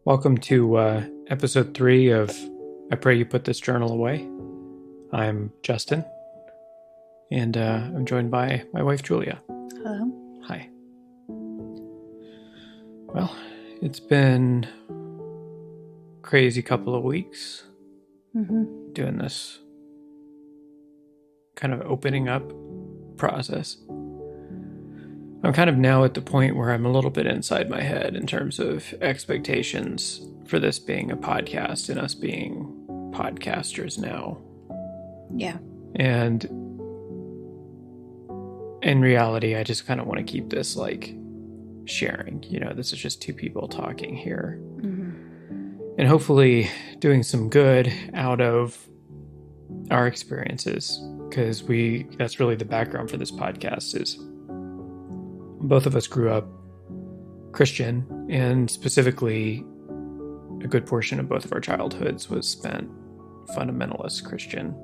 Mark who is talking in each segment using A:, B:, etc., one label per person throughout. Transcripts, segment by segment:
A: Welcome to episode 3 of I Pray You Put This Journal Away. I'm Justin, and I'm joined by my wife, Julia.
B: Hello.
A: Hi. Well, it's been a crazy couple of weeks doing this kind of opening up process. I'm kind of now at the point where I'm a little bit inside my head in terms of expectations for this being a podcast and us being podcasters now.
B: Yeah.
A: And in reality, I just kind of want to keep this like sharing. You know, this is just two people talking here. And hopefully doing some good out of our experiences, because that's really the background for this podcast is both of us grew up Christian, and specifically a good portion of both of our childhoods was spent fundamentalist Christian.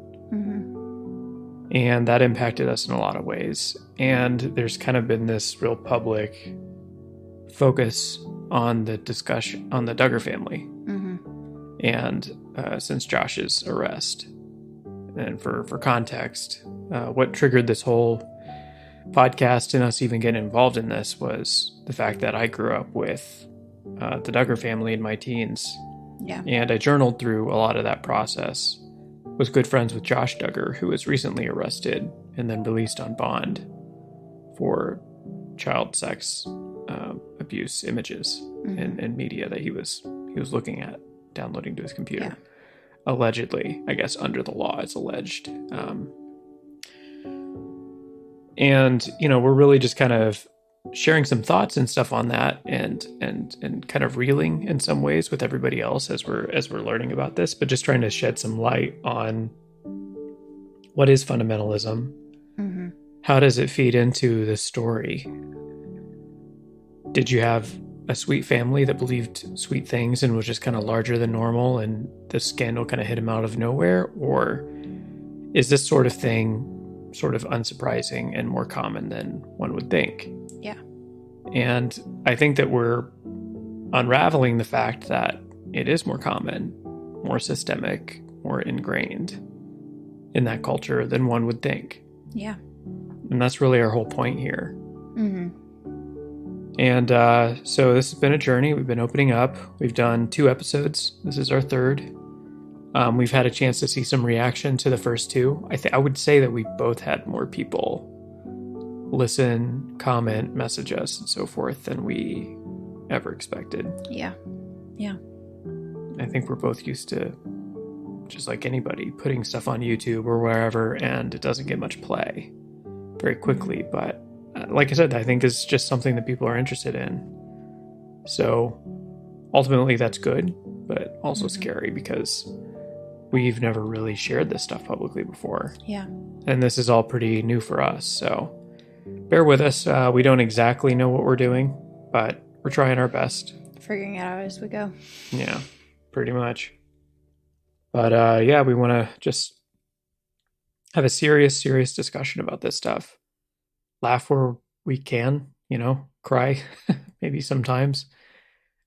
A: And that impacted us in a lot of ways. And there's kind of been this real public focus on the discussion on the Duggar family. And since Josh's arrest. And for context, what triggered this whole podcast and us even getting involved in this was the fact that I grew up with the Duggar family in my teens.
B: Yeah.
A: And I journaled through a lot of that process. Was good friends with Josh Duggar, who was recently arrested and then released on bond for child sex abuse images and media that he was looking at, downloading to his computer.
B: Yeah.
A: Allegedly, I guess under the law, it's alleged. And, you know, we're really just kind of sharing some thoughts and stuff on that and kind of reeling in some ways with everybody else as we're learning about this, but just trying to shed some light on what is fundamentalism? How does it feed into the story? Did you have a sweet family that believed sweet things and was just kind of larger than normal and the scandal kind of hit him out of nowhere? Or is this sort of thing sort of unsurprising and more common than one would think?
B: Yeah.
A: And I think that we're unraveling the fact that it is more common, more systemic, more ingrained in that culture than one would think.
B: Yeah.
A: And that's really our whole point here. And so this has been a journey. We've been opening up. We've done 2 episodes. This is our 3rd. We've had a chance to see some reaction to the first 2. I would say that we both had more people listen, comment, message us, and so forth than we ever expected.
B: Yeah. Yeah.
A: I think we're both used to, just like anybody, putting stuff on YouTube or wherever, and it doesn't get much play very quickly. But like I said, I think this is just something that people are interested in. So ultimately that's good, but also scary because we've never really shared this stuff publicly before.
B: Yeah.
A: And this is all pretty new for us. So bear with us. We don't exactly know what we're doing, but we're trying our best.
B: Figuring it out as we go.
A: Yeah, pretty much. But yeah, we want to just have a serious discussion about this stuff. Laugh where we can, you know, cry maybe sometimes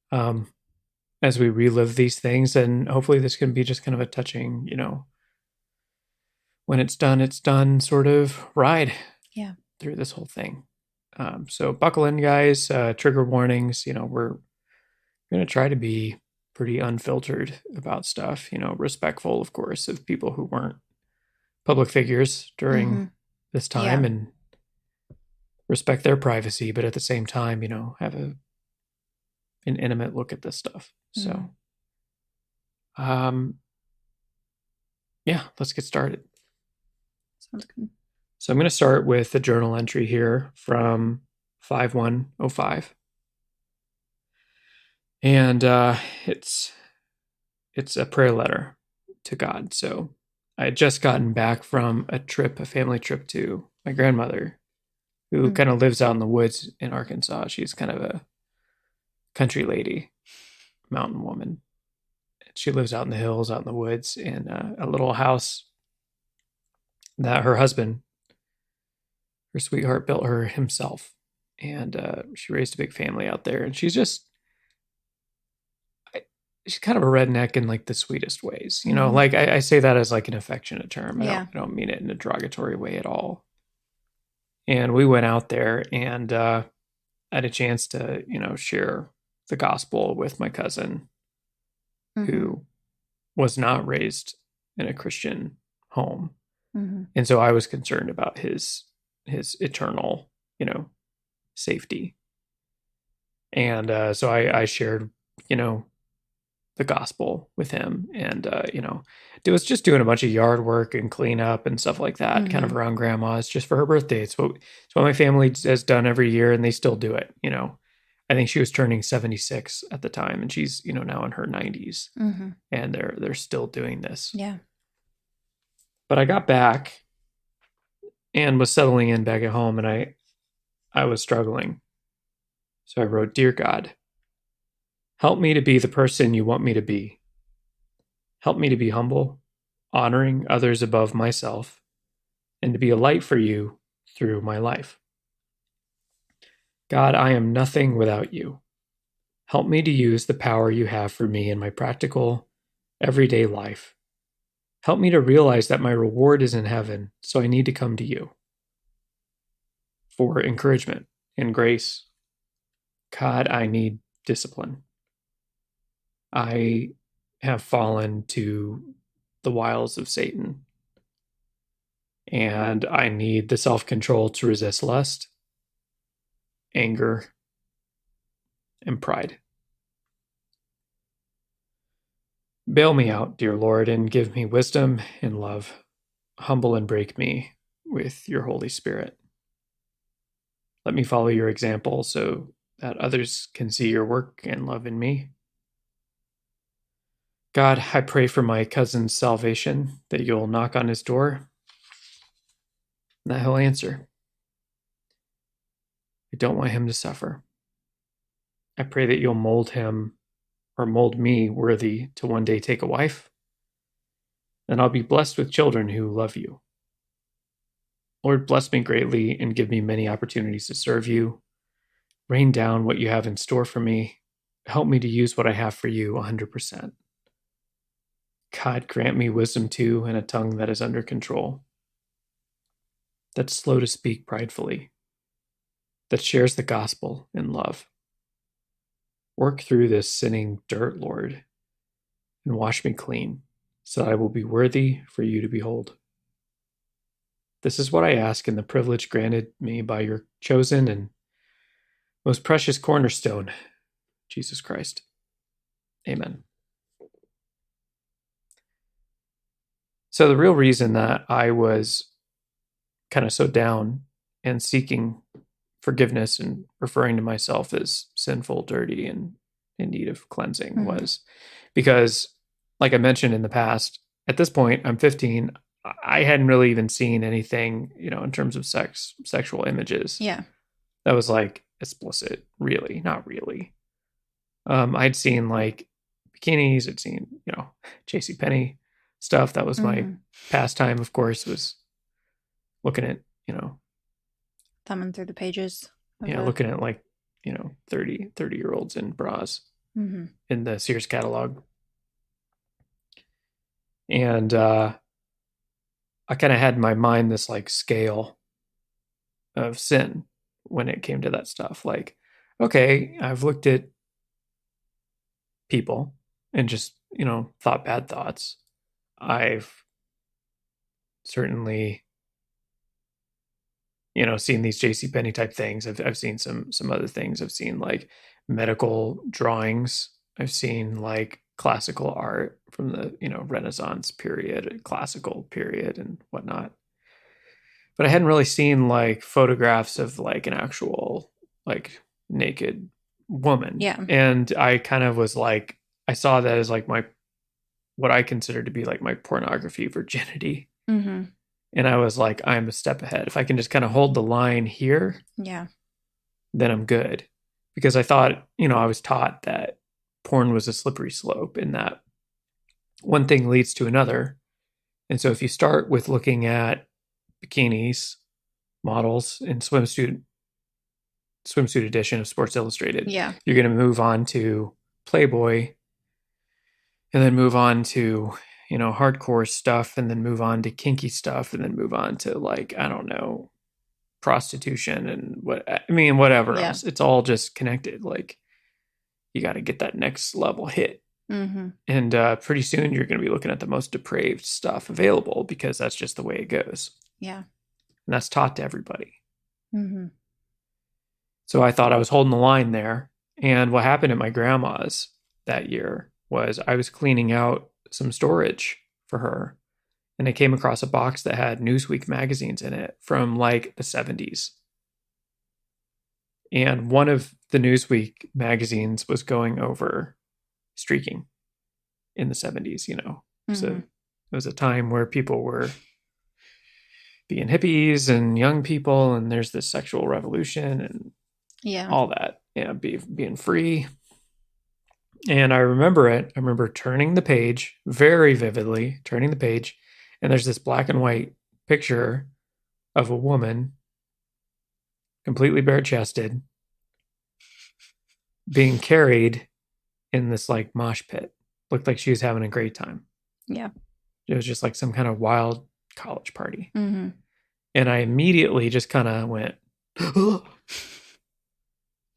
A: as we relive these things. And hopefully this can be just kind of a touching, you know, when it's done sort of ride through this whole thing. So buckle in, guys. Trigger warnings. You know, we're going to try to be pretty unfiltered about stuff, you know, respectful, of course, of people who weren't public figures during this time and respect their privacy, but at the same time, you know, have an intimate look at this stuff. So, yeah, let's get started.
B: Sounds good.
A: So I'm going to start with the journal entry here from 5/1/05. And it's a prayer letter to God. So I had just gotten back from a family trip to my grandmother, who kind of lives out in the woods in Arkansas. She's kind of a country lady, mountain woman. She lives out in the hills, out in the woods, in a little house that her husband, her sweetheart, built her himself. and she raised a big family out there, and she's kind of a redneck in like the sweetest ways, you know, like I say that as like an affectionate term. I don't mean it in a derogatory way at all. And we went out there and I had a chance to, you know, share the gospel with my cousin who was not raised in a Christian home. And so I was concerned about his eternal, you know, safety. And so I shared, you know, the gospel with him, and you know, it was just doing a bunch of yard work and cleanup and stuff like that, kind of around grandma's, just for her birthday. It's what my family has done every year, and they still do it. You know, I think she was turning 76 at the time, and she's, you know, now in her 90s, and they're still doing this.
B: Yeah.
A: But I got back and was settling in back at home, and I was struggling. So I wrote, "Dear God, help me to be the person you want me to be. Help me to be humble, honoring others above myself, and to be a light for you through my life. God, I am nothing without you. Help me to use the power you have for me in my practical, everyday life. Help me to realize that my reward is in heaven, so I need to come to you for encouragement and grace. God, I need discipline. I have fallen to the wiles of Satan, and I need the self-control to resist lust, anger, and pride. Bail me out, dear Lord, and give me wisdom and love. Humble and break me with your Holy Spirit. Let me follow your example so that others can see your work and love in me. God, I pray for my cousin's salvation, that you'll knock on his door, and that he'll answer. I don't want him to suffer. I pray that you'll mold him or mold me worthy to one day take a wife, and I'll be blessed with children who love you. Lord, bless me greatly and give me many opportunities to serve you. Rain down what you have in store for me. Help me to use what I have for you 100%. God, grant me wisdom too, and a tongue that is under control, that's slow to speak pridefully, that shares the gospel in love. Work through this sinning dirt, Lord, and wash me clean, so that I will be worthy for you to behold. This is what I ask in the privilege granted me by your chosen and most precious cornerstone, Jesus Christ. Amen. So the real reason that I was kind of so down and seeking forgiveness and referring to myself as sinful, dirty, and in need of cleansing was because, like I mentioned in the past, at this point, I'm 15. I hadn't really even seen anything, you know, in terms of sexual images.
B: Yeah.
A: That was like explicit, really, not really. I'd seen like bikinis, I'd seen, you know, JCPenney stuff. That was my pastime, of course, was looking at, you know,
B: thumbing through the pages.
A: Looking at like, you know, 30-year-olds in bras in the Sears catalog. And I kind of had in my mind this like scale of sin when it came to that stuff. Like, okay, I've looked at people and just, you know, thought bad thoughts. I've certainly, you know, seen these JCPenney type things. I've seen some other things. I've seen like medical drawings. I've seen like classical art from the, you know, Renaissance period, classical period and whatnot. But I hadn't really seen like photographs of like an actual like naked woman.
B: Yeah.
A: And I kind of was like, I saw that as like what I consider to be like my pornography virginity. And I was like, I'm a step ahead. If I can just kind of hold the line here, then I'm good. Because I thought, you know, I was taught that porn was a slippery slope and that one thing leads to another. And so if you start with looking at bikinis, models, and swimsuit swimsuit edition of Sports Illustrated.
B: Yeah.
A: You're going to move on to Playboy, and then move on to, you know, hardcore stuff, and then move on to kinky stuff, and then move on to, like, I don't know, prostitution and whatever else. It's all just connected. Like, you got to get that next level hit.
B: Mm-hmm.
A: And pretty soon you're going to be looking at the most depraved stuff available, because that's just the way it goes.
B: Yeah.
A: And that's taught to everybody.
B: Mm-hmm.
A: So I thought I was holding the line there. And what happened at my grandma's that year was I was cleaning out some storage for her, and I came across a box that had Newsweek magazines in it from like the 70s. And one of the Newsweek magazines was going over streaking in the 70s, you know. Mm-hmm. So it was a time where people were being hippies and young people, and there's this sexual revolution and all that, being free. And I remember it. I remember turning the page very vividly, and there's this black and white picture of a woman, completely bare-chested, being carried in this like mosh pit. Looked like she was having a great time.
B: Yeah.
A: It was just like some kind of wild college party.
B: Mm-hmm.
A: And I immediately just kind of went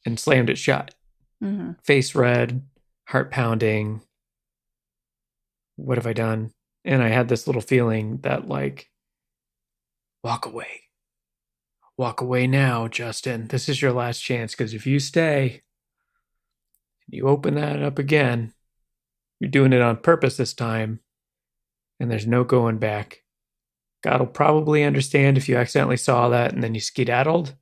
A: and slammed it shut.
B: Mm-hmm.
A: Face red, heart pounding. What have I done? And I had this little feeling that, like, walk away. Walk away now, Justin. This is your last chance, because if you stay and you open that up again, you're doing it on purpose this time, and there's no going back. God will probably understand if you accidentally saw that and then you skedaddled.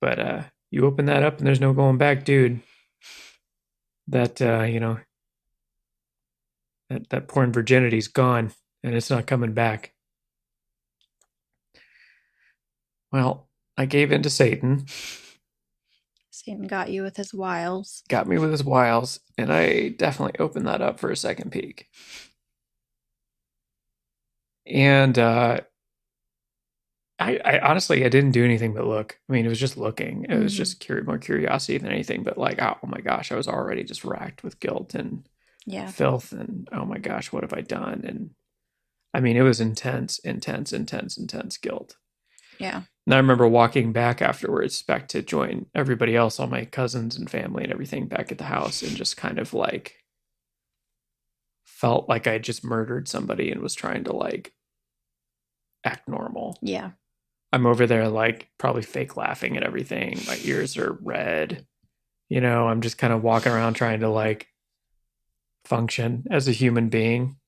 A: But you open that up and there's no going back, dude. That, you know, that porn virginity's gone, and it's not coming back. Well, I gave in to Satan.
B: Satan got you with his wiles.
A: Got me with his wiles, and I definitely opened that up for a second peek. And I honestly, I didn't do anything but look. I mean, it was just looking. It was just more curiosity than anything. But like, oh my gosh, I was already just racked with guilt and filth. And oh my gosh, what have I done? And I mean, it was intense guilt.
B: Yeah.
A: And I remember walking back afterwards, back to join everybody else, all my cousins and family and everything, back at the house, and just kind of like felt like I just murdered somebody and was trying to like act normal.
B: Yeah.
A: I'm over there like probably fake laughing at everything. My ears are red. You know, I'm just kind of walking around trying to like function as a human being.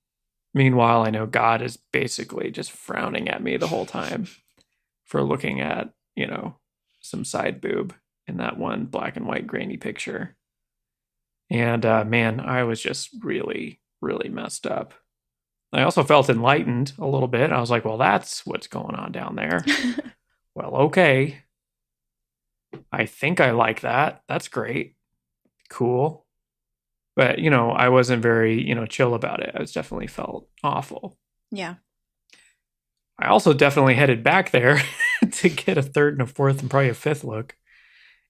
A: Meanwhile, I know God is basically just frowning at me the whole time for looking at, you know, some side boob in that one black and white grainy picture. And man, I was just really, really messed up. I also felt enlightened a little bit. I was like, well, that's what's going on down there. Well, okay. I think I like that. That's great. Cool. But, you know, I wasn't very, you know, chill about it. I was definitely felt awful.
B: Yeah.
A: I also definitely headed back there to get a third and a fourth and probably a fifth look,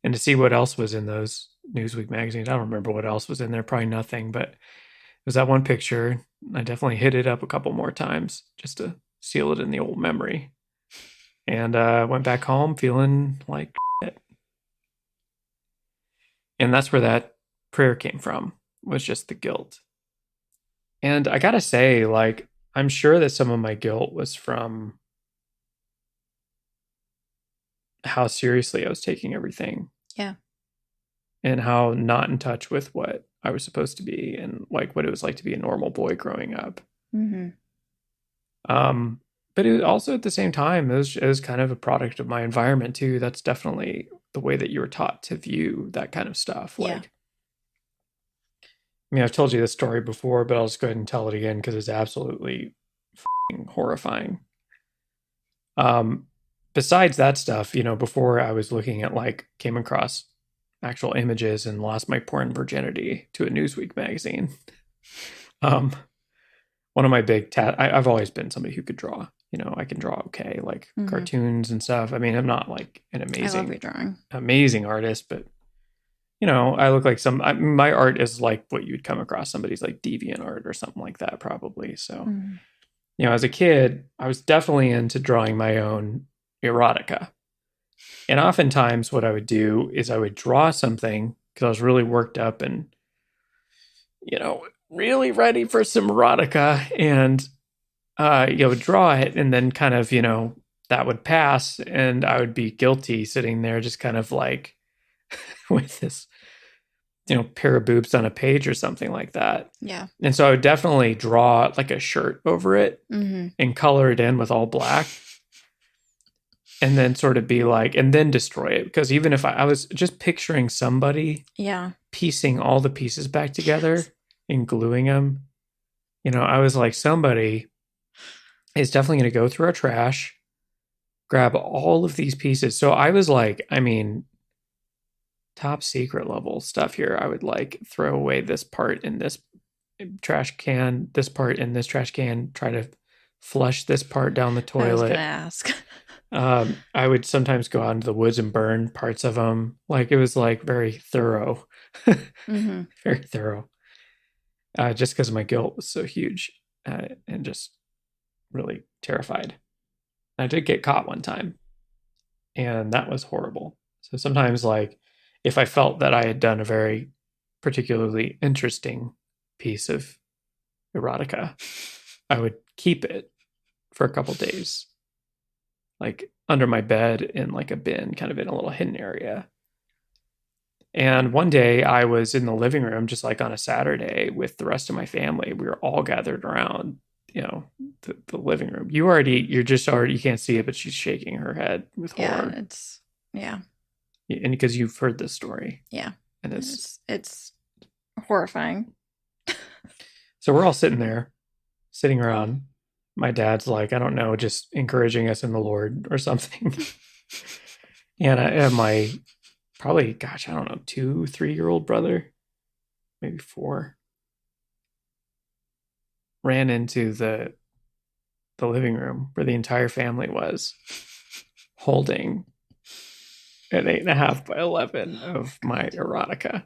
A: and to see what else was in those Newsweek magazines. I don't remember what else was in there. Probably nothing, but it was that one picture. I definitely hit it up a couple more times just to seal it in the old memory. And went back home feeling like shit. And that's where that prayer came from, was just the guilt. And I gotta say, like, I'm sure that some of my guilt was from how seriously I was taking everything.
B: Yeah.
A: And how not in touch with what I was supposed to be, and like what it was like to be a normal boy growing up.
B: Mm-hmm.
A: But it also at the same time, it was kind of a product of my environment too. That's definitely the way that you were taught to view that kind of stuff. Like, I mean, I've told you this story before, but I'll just go ahead and tell it again because it's absolutely horrifying. Besides that stuff, you know, before I was looking at like, came across actual images and lost my porn virginity to a Newsweek magazine. One of my big I've always been somebody who could draw. I can draw okay, like cartoons and stuff. I mean, I'm not like an
B: I love your drawing.
A: amazing artist, but I look like my art is like what you'd come across somebody's like deviant art or something like that, probably. So, as a kid, I was definitely into drawing my own erotica. And oftentimes what I would do is I would draw something because I was really worked up and, really ready for some erotica. And, would draw it and then kind of, that would pass and I would be guilty sitting there just kind of like with this, pair of boobs on a page or something like that.
B: Yeah.
A: And so I would definitely draw like a shirt over it and color it in with all black. And then sort of be like, and then destroy it. Because even if I was just picturing somebody piecing all the pieces back together and gluing them, I was like, somebody is definitely going to go through our trash, grab all of these pieces. So I was like, I mean, top secret level stuff here. I would like throw away this part in this trash can, this part in this trash can, try to flush this part down the toilet. I was
B: going to ask.
A: I would sometimes go out into the woods and burn parts of them. Like it was like very thorough, very thorough. Just because my guilt was so huge and just really terrified. I did get caught one time, and that was horrible. So sometimes, like, if I felt that I had done a very particularly interesting piece of erotica, I would keep it for a couple days, like under my bed in like a bin, kind of in a little hidden area. And one day I was in the living room, just like on a Saturday with the rest of my family. We were all gathered around, the living room. You can't see it, but she's shaking her head with horror. And because you've heard this story.
B: Yeah.
A: And
B: it's horrifying.
A: So we're all sitting around. My dad's like, I don't know, just encouraging us in the Lord or something. And I have my probably, gosh, I don't know, 2-3-year-old brother, maybe 4, ran into the living room where the entire family was, holding an 8.5 by 11 of my erotica.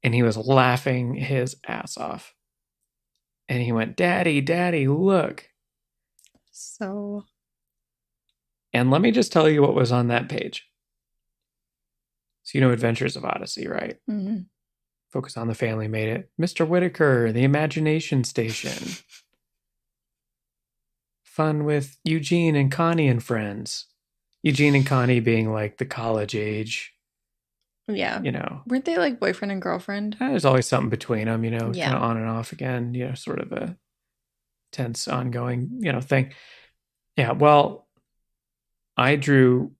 A: And he was laughing his ass off. And he went, Daddy, Daddy, look.
B: So.
A: And let me just tell you what was on that page. So, Adventures of Odyssey, right?
B: Mm-hmm.
A: Focus on the Family made it. Mr. Whitaker, the Imagination Station. Fun with Eugene and Connie and friends. Eugene and Connie being like the college age.
B: Yeah. Weren't they like boyfriend and girlfriend?
A: There's always something between them, kind of on and off again, sort of a tense, ongoing, thing. Yeah, well, I drew...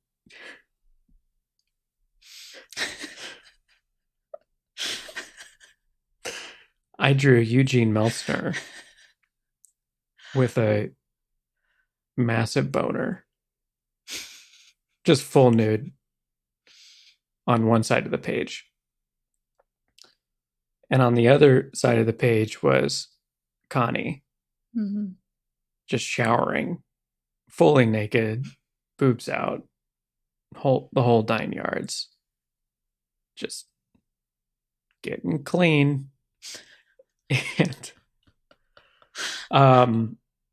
A: Eugene Meltzner with a massive boner. Just full nude on one side of the page. And on the other side of the page was Connie. Just showering, fully naked, boobs out, the whole 9 yards. Just getting clean. And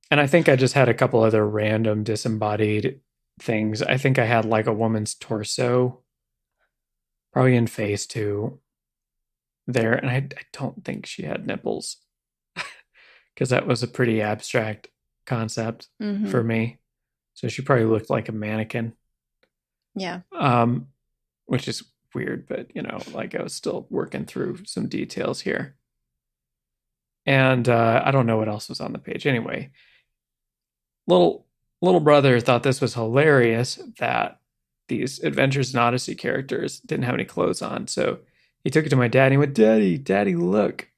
A: I think I just had a couple other random disembodied things. I think I had like a woman's torso, probably in phase 2 there. And I don't think she had nipples because that was a pretty abstract concept for me. So she probably looked like a mannequin.
B: Yeah.
A: Which is weird, but like I was still working through some details here. And I don't know what else was on the page. Anyway, little brother thought this was hilarious that these Adventures in Odyssey characters didn't have any clothes on. So he took it to my dad and he went, Daddy, look.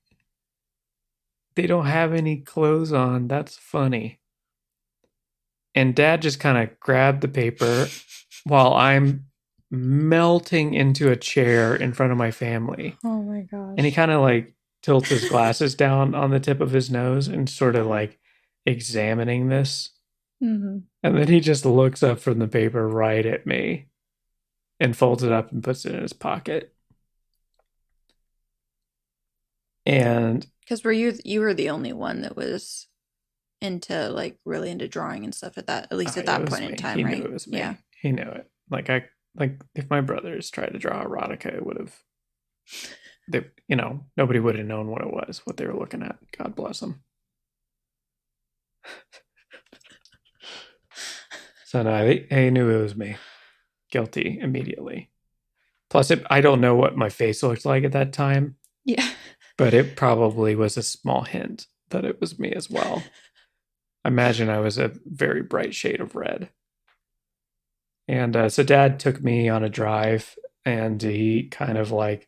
A: They don't have any clothes on. That's funny. And Dad just kind of grabbed the paper while I'm melting into a chair in front of my family.
B: Oh my gosh.
A: And he kind of like tilts his glasses down on the tip of his nose and sort of like examining this. Mm-hmm. And then he just looks up from the paper right at me and folds it up and puts it in his pocket. And
B: because you were the only one that was into like really into drawing and stuff at that, at least at that point in time, right?
A: He knew it was me. Yeah. He knew it. Like if my brothers tried to draw erotica, it would have, nobody would have known what it was, what they were looking at. God bless them. So no, they knew it was me. Guilty immediately. Plus, I don't know what my face looked like at that time.
B: Yeah.
A: But it probably was a small hint that it was me as well. I imagine I was a very bright shade of red. And so Dad took me on a drive, and he kind of like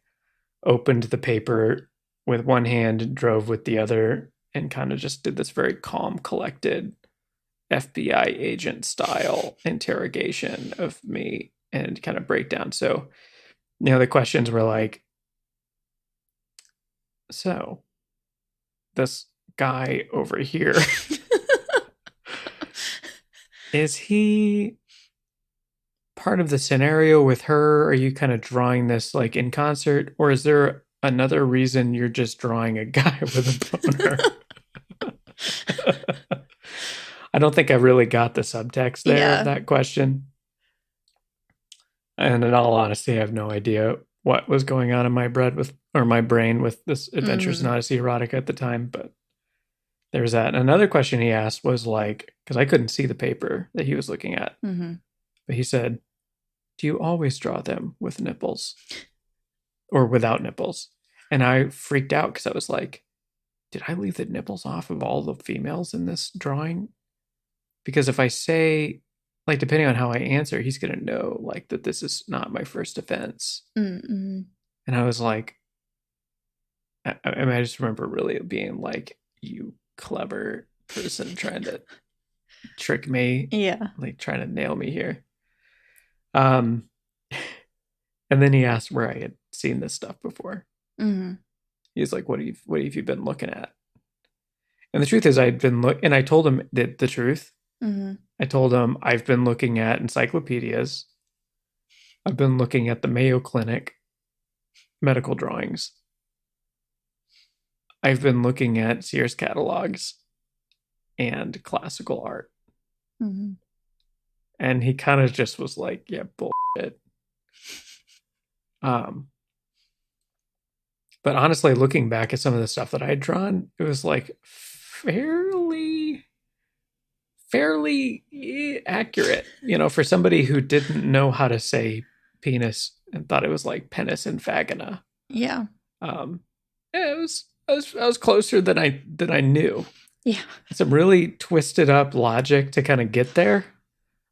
A: opened the paper with one hand, drove with the other, and kind of just did this very calm, collected FBI agent style interrogation of me and kind of breakdown. So, the questions were like, so this guy over here, is he part of the scenario with her? Are you kind of drawing this like in concert, or is there another reason you're just drawing a guy with a boner? I don't think I really got the subtext there of that question. And in all honesty, I have no idea what was going on in my brain with this Adventures in Odyssey erotica at the time, but there's that. And another question he asked was like, because I couldn't see the paper that he was looking at, but he said, "Do you always draw them with nipples or without nipples?" And I freaked out because I was like, did I leave the nipples off of all the females in this drawing? Because if I say, like, depending on how I answer, he's going to know, like, that this is not my first offense. Mm-mm. And I was like, I just remember really being like, you clever person trying to trick me.
B: Yeah.
A: Like, trying to nail me here. And then he asked where I had seen this stuff before. Mm-hmm. He's like, what have you been looking at? And the truth is, I'd been and I told him the truth. Mm-hmm. I told him I've been looking at encyclopedias. I've been looking at the Mayo Clinic medical drawings. I've been looking at Sears catalogs and classical art. Mm-hmm. And he kind of just was like, yeah, bullshit. But honestly, looking back at some of the stuff that I had drawn, it was like fairly accurate, for somebody who didn't know how to say penis and thought it was like penis and vagina.
B: Yeah.
A: I was closer than I knew.
B: Yeah.
A: Some really twisted up logic to kind of get there.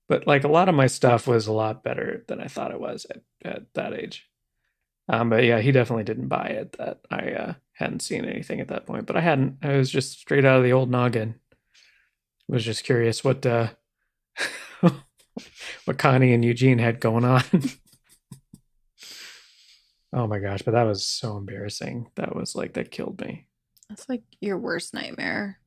A: But like a lot of my stuff was a lot better than I thought it was at that age. But yeah, he definitely didn't buy it that I hadn't seen anything at that point. But I hadn't. I was just straight out of the old noggin. Was just curious what what Connie and Eugene had going on. Oh my gosh, but that was so embarrassing. That was like, that killed me.
B: That's like your worst nightmare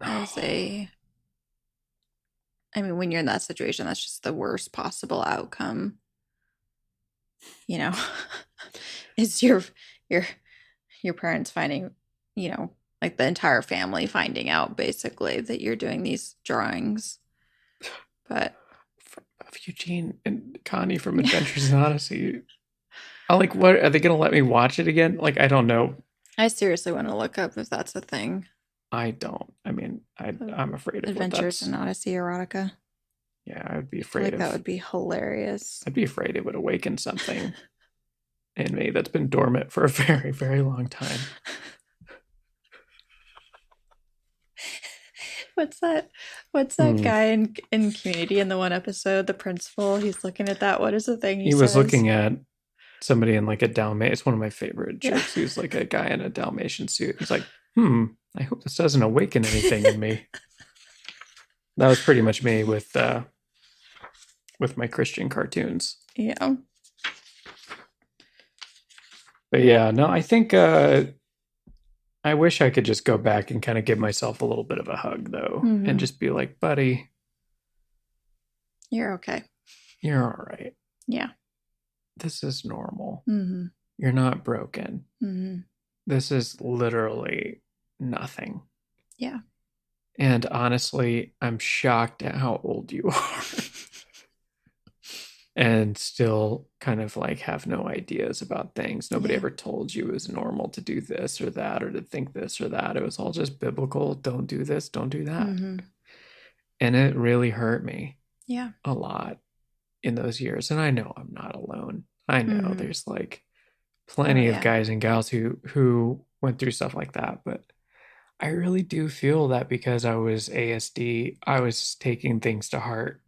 B: when you're in that situation, that's just the worst possible outcome. Is your parents finding, like the entire family finding out basically that you're doing these drawings. But
A: of Eugene and Connie from Adventures in Odyssey. I'm like, what are they going to let me watch it again? Like, I don't know.
B: I seriously want to look up if that's a thing.
A: I don't. I mean, I'm afraid of
B: Adventures in Odyssey erotica.
A: Yeah, I would be afraid
B: that would be hilarious.
A: I'd be afraid it would awaken something in me that's been dormant for a very, very long time.
B: What's that guy in Community in the one episode, the principal? He's looking at that. What is the thing he
A: was looking at? Somebody in like a Dalmatian. It's one of my favorite jokes. Yeah. He's like a guy in a Dalmatian suit. He's like, I hope this doesn't awaken anything in me. That was pretty much me with my Christian cartoons.
B: Yeah.
A: But yeah, no, I think I wish I could just go back and kind of give myself a little bit of a hug, though, and just be like, buddy,
B: you're okay.
A: You're all right.
B: Yeah.
A: This is normal. You're not broken. This is literally nothing.
B: Yeah.
A: And honestly, I'm shocked at how old you are. And still kind of like have no ideas about things. Nobody ever told you it was normal to do this or that, or to think this or that. It was all just biblical. Don't do this, don't do that. And it really hurt me.
B: Yeah.
A: A lot in those years. And I know I'm not alone. I know there's like plenty of guys and gals who went through stuff like that. But I really do feel that because I was ASD, I was taking things to heart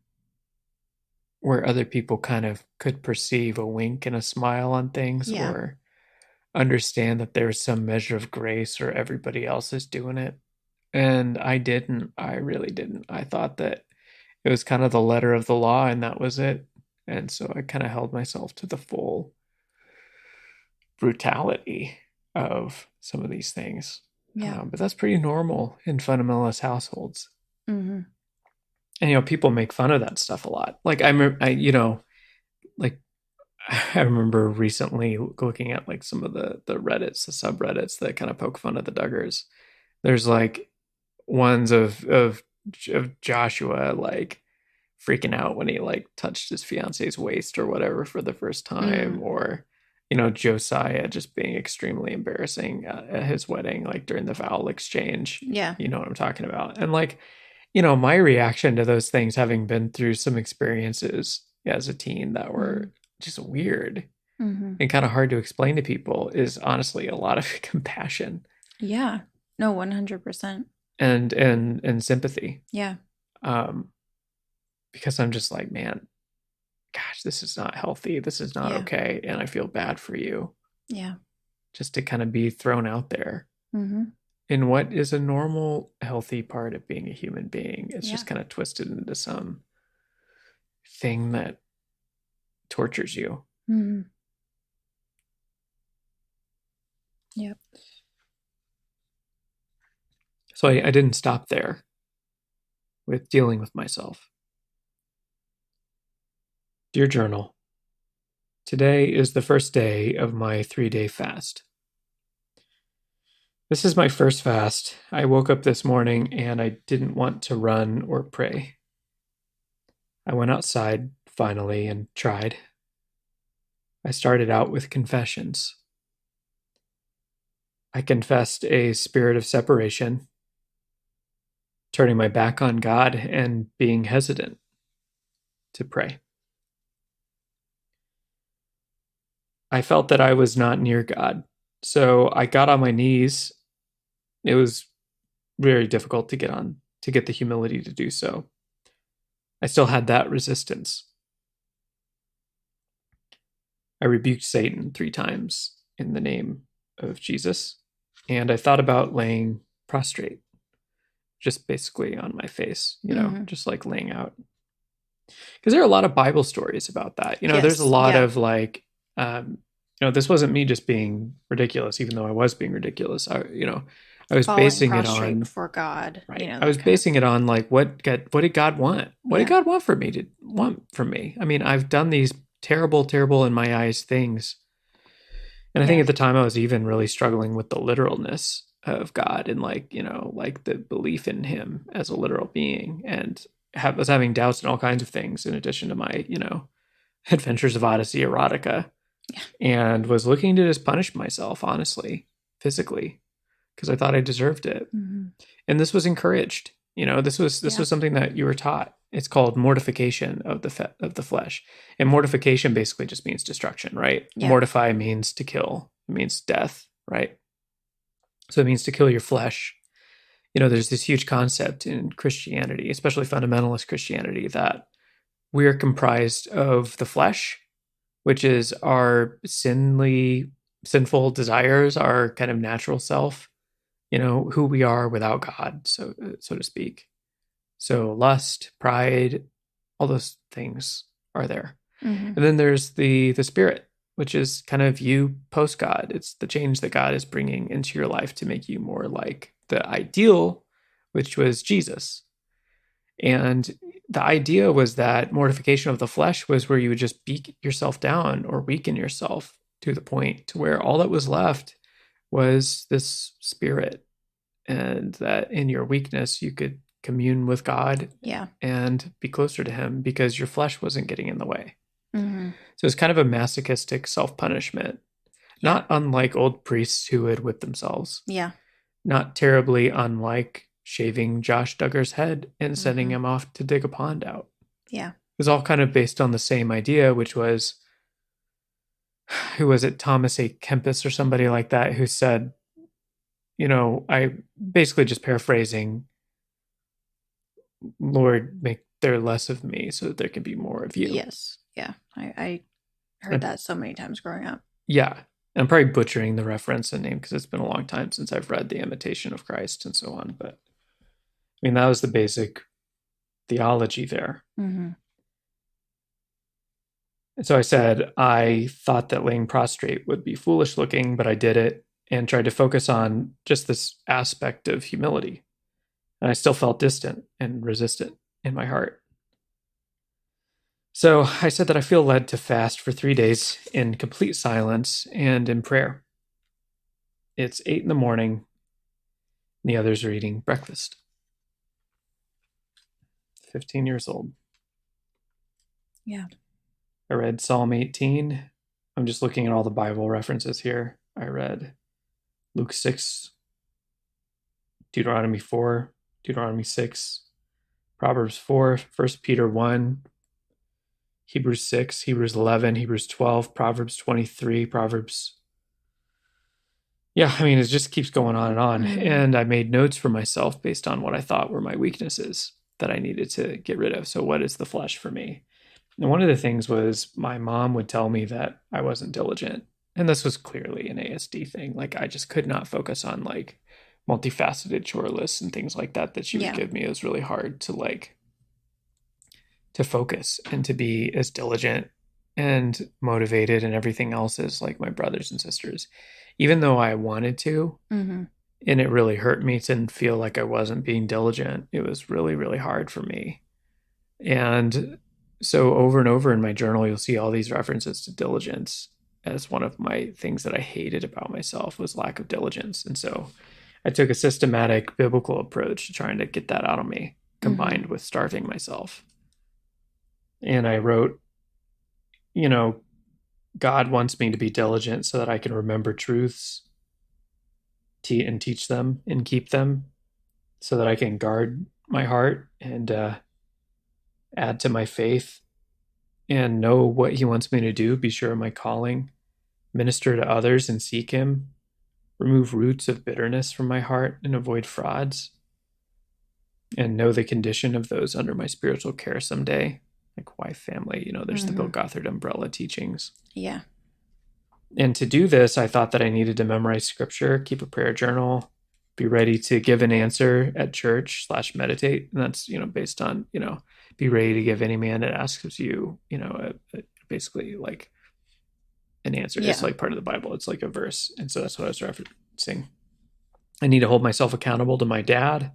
A: where other people kind of could perceive a wink and a smile on things or understand that there's some measure of grace or everybody else is doing it. And I didn't. I really didn't. I thought that it was kind of the letter of the law and that was it. And so I kind of held myself to the full brutality of some of these things.
B: Yeah.
A: But that's pretty normal in fundamentalist households. And, people make fun of that stuff a lot. Like I remember recently looking at like some of the Reddits, the subreddits that kind of poke fun of the Duggars. There's like ones of Joshua like freaking out when he like touched his fiance's waist or whatever for the first time, or Josiah just being extremely embarrassing at his wedding, like during the vow exchange.
B: Yeah,
A: you know what I'm talking about. And like, my reaction to those things, having been through some experiences as a teen that were just weird and kind of hard to explain to people, is honestly a lot of compassion.
B: Yeah, no, 100%.
A: And sympathy.
B: Yeah.
A: Because I'm just like, man, gosh, this is not healthy. This is not okay. And I feel bad for you.
B: Yeah.
A: Just to kind of be thrown out there in what is a normal, healthy part of being a human being. It's just kind of twisted into some thing that tortures you.
B: Yep.
A: So I didn't stop there with dealing with myself. Dear Journal, today is the first day of my 3-day fast. This is my first fast. I woke up this morning and I didn't want to run or pray. I went outside finally and tried. I started out with confessions. I confessed a spirit of separation, turning my back on God and being hesitant to pray. I felt that I was not near God, so I got on my knees. It was very difficult to get the humility to do so. I still had that resistance. I rebuked Satan 3 times in the name of Jesus, and I thought about laying prostrate, just basically on my face, just like laying out. Because there are a lot of Bible stories about that. There's a lot of like, this wasn't me just being ridiculous, even though I was being ridiculous. I was basing it on
B: before God.
A: Right. I was basing it on like, what did God want? What did God want from me? I mean, I've done these terrible, terrible in my eyes things. And I think at the time I was even really struggling with the literalness of God and like, like the belief in him as a literal being, and was having doubts in all kinds of things in addition to my, adventures of Odyssey erotica, and was looking to just punish myself, honestly, physically, because I thought I deserved it. And this was encouraged. This was something that you were taught. It's called mortification of the flesh. And mortification basically just means destruction, right? Yeah. Mortify means to kill. It means death, right? So it means to kill your flesh. There's this huge concept in Christianity, especially fundamentalist Christianity, that we're comprised of the flesh, which is our sinful desires, our kind of natural self, who we are without God, so to speak. So lust, pride, all those things are there. And then there's the spirit, which is kind of you post God. It's the change that God is bringing into your life to make you more like the ideal, which was Jesus. And the idea was that mortification of the flesh was where you would just beat yourself down or weaken yourself to the point to where all that was left was this spirit, and that in your weakness you could commune with God and be closer to him because your flesh wasn't getting in the way. Mm-hmm. So it's kind of a masochistic self-punishment, not unlike old priests who would whip themselves.
B: Yeah.
A: Not terribly unlike shaving Josh Duggar's head and sending him off to dig a pond out.
B: Yeah.
A: It was all kind of based on the same idea, which was, who was it, Thomas A. Kempis or somebody like that, who said, I basically, just paraphrasing, Lord, make there less of me so that there can be more of you.
B: Yes. Yeah. I heard that so many times growing up.
A: Yeah. I'm probably butchering the reference and name because it's been a long time since I've read The Imitation of Christ and so on. But I mean, that was the basic theology there. Mm-hmm. And so I said, I thought that laying prostrate would be foolish looking, but I did it and tried to focus on just this aspect of humility. And I still felt distant and resistant in my heart. So I said that I feel led to fast for 3 days in complete silence and in prayer. It's 8 a.m, and the others are eating breakfast. 15 years old.
B: Yeah.
A: I read Psalm 18. I'm just looking at all the Bible references here. I read Luke 6, Deuteronomy 4, Deuteronomy 6, Proverbs 4, 1 Peter 1, Hebrews 6, Hebrews 11, Hebrews 12, Proverbs 23, Proverbs. Yeah, I mean, it just keeps going on and on. Mm-hmm. And I made notes for myself based on what I thought were my weaknesses that I needed to get rid of. So what is the flesh for me? And one of the things was my mom would tell me that I wasn't diligent. And this was clearly an ASD thing. Like, I just could not focus on like multifaceted chore lists and things like that she would give me. It was really hard to focus and to be as diligent and motivated and everything else as like my brothers and sisters, even though I wanted to. Mm-hmm. And it really hurt me to feel like I wasn't being diligent. It was really, really hard for me. And so over and over in my journal, you'll see all these references to diligence as one of my things that I hated about myself was lack of diligence. And so I took a systematic biblical approach to trying to get that out of me, combined with starving myself. And I wrote, God wants me to be diligent so that I can remember truths and teach them and keep them, so that I can guard my heart and add to my faith and know what he wants me to do, be sure of my calling, minister to others and seek him, remove roots of bitterness from my heart and avoid frauds, and know the condition of those under my spiritual care someday. Like wife, family, there's the Bill Gothard umbrella teachings.
B: Yeah.
A: And to do this, I thought that I needed to memorize scripture, keep a prayer journal, be ready to give an answer at church / meditate. And that's, based on, be ready to give any man that asks you, basically like an answer. Yeah. It's like part of the Bible. It's like a verse. And so that's what I was referencing. I need to hold myself accountable to my dad,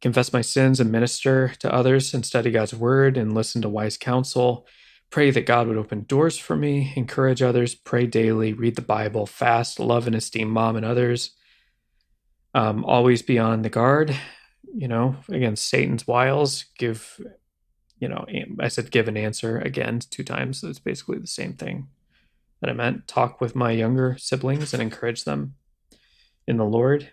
A: confess my sins and minister to others and study God's word and listen to wise counsel, pray that God would open doors for me, encourage others, pray daily, read the Bible, fast, love and esteem mom and others, always be on the guard, against Satan's wiles, I said give an answer again 2 times. So it's basically the same thing that I meant. Talk with my younger siblings and encourage them in the Lord.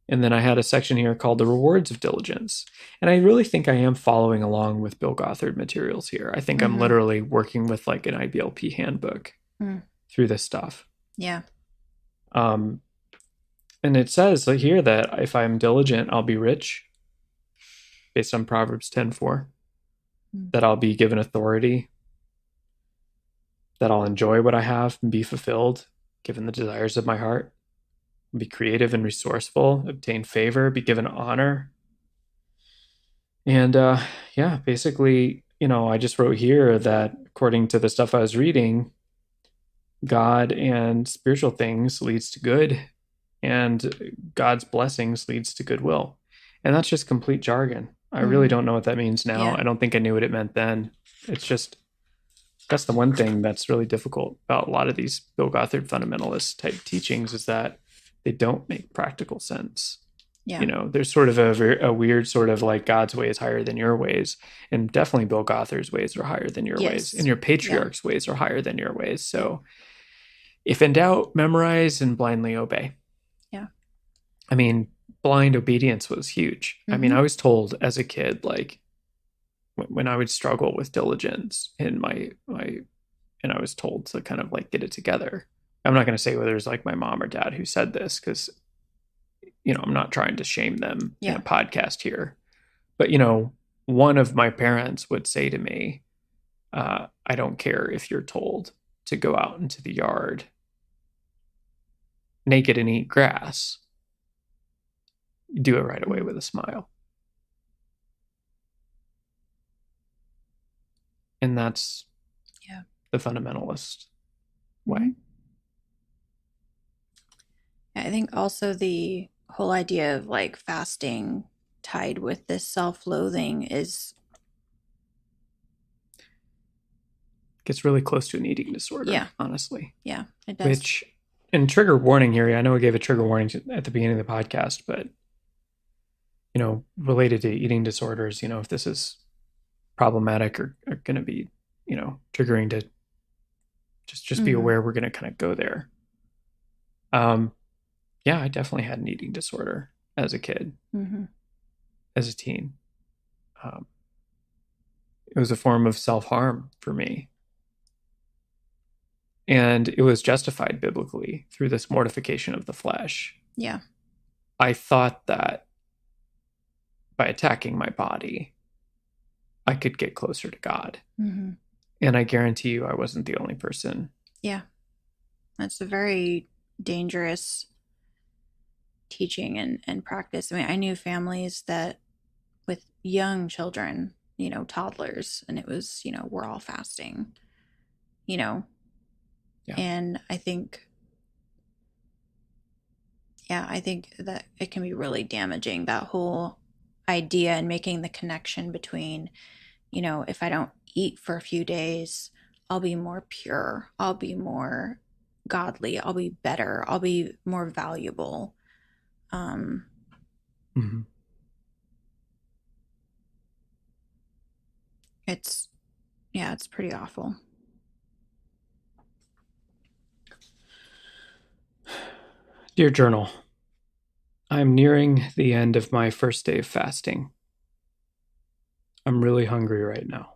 A: And then I had a section here called The Rewards of Diligence. And I really think I am following along with Bill Gothard materials here. I think I'm literally working with like an IBLP handbook through this stuff.
B: Yeah.
A: And it says here that if I'm diligent, I'll be rich, based on Proverbs 10:4, that I'll be given authority, that I'll enjoy what I have and be fulfilled, given the desires of my heart, be creative and resourceful, obtain favor, be given honor. And basically, I just wrote here that according to the stuff I was reading, God and spiritual things leads to good, and God's blessings leads to goodwill. And that's just complete jargon. I really don't know what that means now.
B: Yeah.
A: I don't think I knew what it meant then. It's just, that's the one thing that's really difficult about a lot of these Bill Gothard fundamentalist type teachings, is that they don't make practical sense.
B: Yeah.
A: You know, there's sort of a weird sort of like God's way is higher than your ways. And definitely Bill Gothard's ways are higher than your ways. And your patriarch's ways are higher than your ways. So if in doubt, memorize and blindly obey.
B: Yeah.
A: I mean, blind obedience was huge. I mean, I was told as a kid, like when I would struggle with diligence in my and I was told to kind of like get it together. I'm not going to say whether it was like my mom or dad who said this, because, you know, I'm not trying to shame them in a podcast here. But, you know, one of my parents would say to me, I don't care if you're told to go out into the yard naked and eat grass. Do it right away with a smile. And that's the fundamentalist way.
B: I think also the whole idea of like fasting tied with this self-loathing
A: gets really close to an eating disorder, honestly.
B: Yeah, it does.
A: Which, and trigger warning here, I know I gave a trigger warning at the beginning of the podcast, but, you know, related to eating disorders, you know, if this is problematic or going to be, you know, triggering, to just be aware we're going to kind of go there. Yeah, I definitely had an eating disorder as a kid, as a teen. It was a form of self-harm for me. And it was justified biblically through this mortification of the flesh.
B: Yeah.
A: I thought that by attacking my body, I could get closer to God. And I guarantee you I wasn't the only person.
B: Yeah. That's a very dangerous teaching and practice. I mean, I knew families that with young children, you know, toddlers, and it was, you know, we're all fasting, you know. And I think that it can be really damaging, that whole idea, and making the connection between, you know, if I don't eat for a few days, I'll be more pure, I'll be more godly, I'll be better, I'll be more valuable. It's pretty awful.
A: Dear Journal, I'm nearing the end of my first day of fasting. I'm really hungry right now.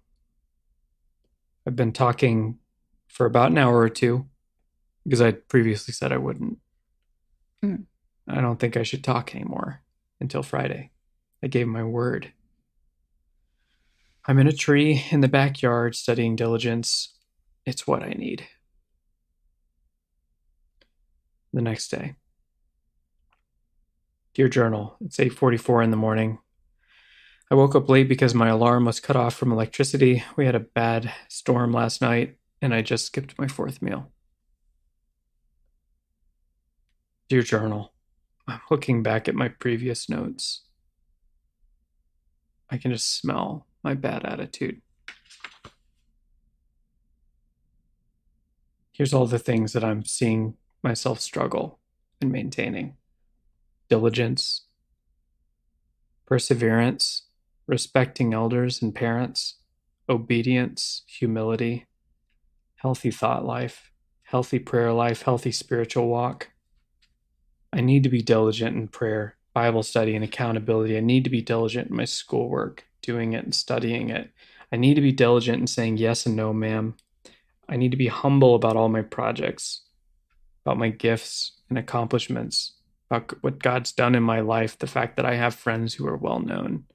A: I've been talking for about an hour or two because I previously said I wouldn't. I don't think I should talk anymore until Friday. I gave my word. I'm in a tree in the backyard studying diligence. It's what I need. The next day. Dear Journal, it's 8:44 in the morning. I woke up late because my alarm was cut off from electricity. We had a bad storm last night, and I just skipped my fourth meal. Dear Journal, I'm looking back at my previous notes. I can just smell my bad attitude. Here's all the things that I'm seeing myself struggle in maintaining: diligence, perseverance, respecting elders and parents, obedience, humility, healthy thought life, healthy prayer life, healthy spiritual walk. I need to be diligent in prayer, Bible study, and accountability. I need to be diligent in my schoolwork, doing it and studying it. I need to be diligent in saying yes and no, ma'am. I need to be humble about all my projects, about my gifts and accomplishments, about what God's done in my life, the fact that I have friends who are well known.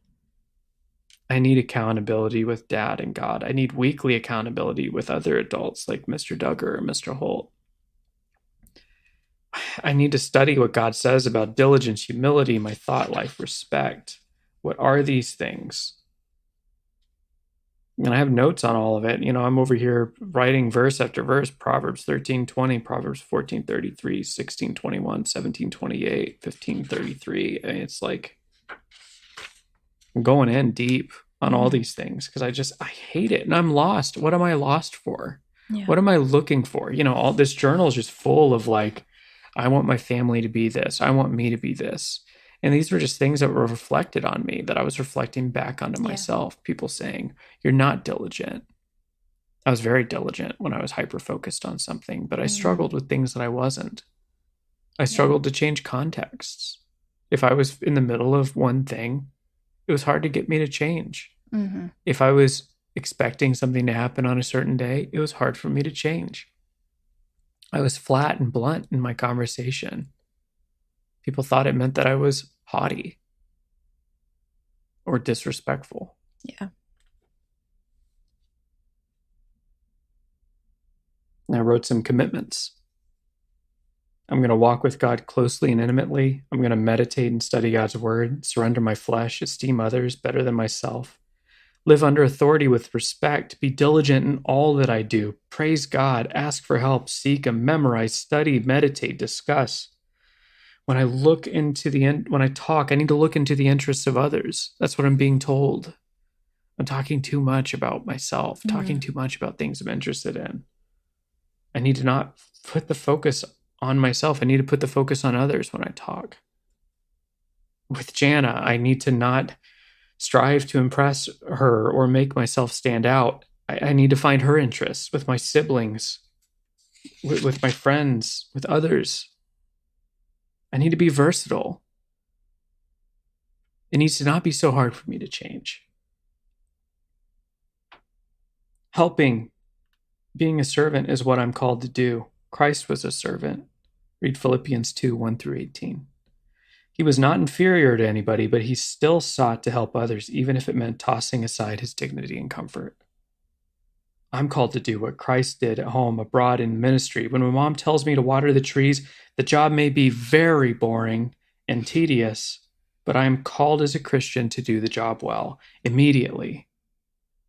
A: I need accountability with Dad and God. I need weekly accountability with other adults like Mr. Duggar or Mr. Holt. I need to study what God says about diligence, humility, my thought life, respect. What are these things? And I have notes on all of it. I'm over here writing verse after verse, Proverbs 13:20, Proverbs 14:33, 16:21, 17:28, 15:33. I mean, it's like I'm going in deep on all these things because I hate it and I'm lost. What am I lost for? Yeah. What am I looking for? All this journal is just full of like, I want my family to be this. I want me to be this. And these were just things that were reflected on me that I was reflecting back onto myself. People saying, you're not diligent. I was very diligent when I was hyper-focused on something, but I struggled with things that I wasn't. I struggled to change contexts. If I was in the middle of one thing, it was hard to get me to change. Mm-hmm. If I was expecting something to happen on a certain day, it was hard for me to change. I was flat and blunt in my conversation. People thought it meant that I was haughty or disrespectful. Yeah. And I wrote some commitments. I'm going to walk with God closely and intimately. I'm going to meditate and study God's word, surrender my flesh, esteem others better than myself, live under authority with respect, be diligent in all that I do, praise God, ask for help, seek and memorize, study, meditate, discuss. When I talk, I need to look into the interests of others. That's what I'm being told. I'm talking too much about myself, talking too much about things I'm interested in. I need to not put the focus on myself. I need to put the focus on others when I talk. With Jana, I need to not strive to impress her or make myself stand out. I need to find her interests with my siblings, with my friends, with others. I need to be versatile. It needs to not be so hard for me to change. Helping, being a servant is what I'm called to do. Christ was a servant. Read Philippians 2, 1 through 18. He was not inferior to anybody, but he still sought to help others, even if it meant tossing aside his dignity and comfort. I'm called to do what Christ did at home, abroad, in ministry. When my mom tells me to water the trees, the job may be very boring and tedious, but I am called as a Christian to do the job well, immediately.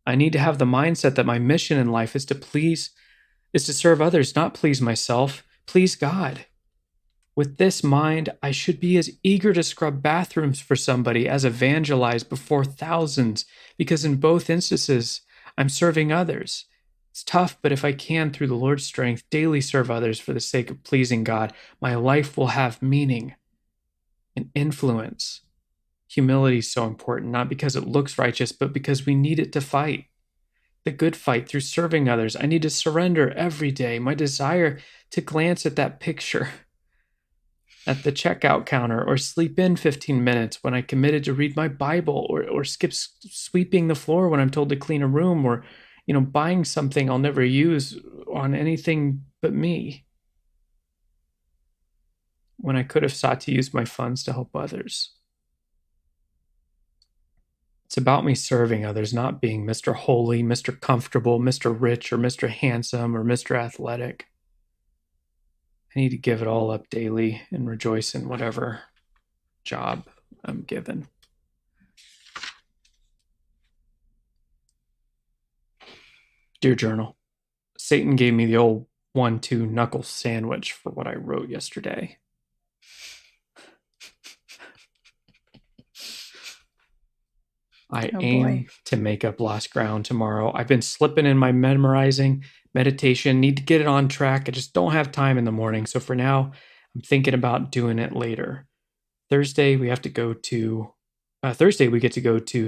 A: I need to have the mindset that my mission in life is to serve others, not please myself, please God. With this mind, I should be as eager to scrub bathrooms for somebody as evangelize before thousands, because in both instances, I'm serving others. It's tough, but if I can, through the Lord's strength, daily serve others for the sake of pleasing God, my life will have meaning and influence. Humility is so important, not because it looks righteous, but because we need it to fight. The good fight through serving others. I need to surrender every day. My desire to glance at that picture at the checkout counter or sleep in 15 minutes when I committed to read my Bible or skip sweeping the floor when I'm told to clean a room or, buying something I'll never use on anything but me when I could have sought to use my funds to help others. It's about me serving others, not being Mr. Holy, Mr. Comfortable, Mr. Rich, or Mr. Handsome, or Mr. Athletic. I need to give it all up daily and rejoice in whatever job I'm given. Dear Journal, Satan gave me the old 1-2 knuckle sandwich for what I wrote yesterday. I aim to make up lost ground tomorrow. I've been slipping in my memorizing, meditation, need to get it on track. I just don't have time in the morning. So for now, I'm thinking about doing it later. Thursday, we get to go to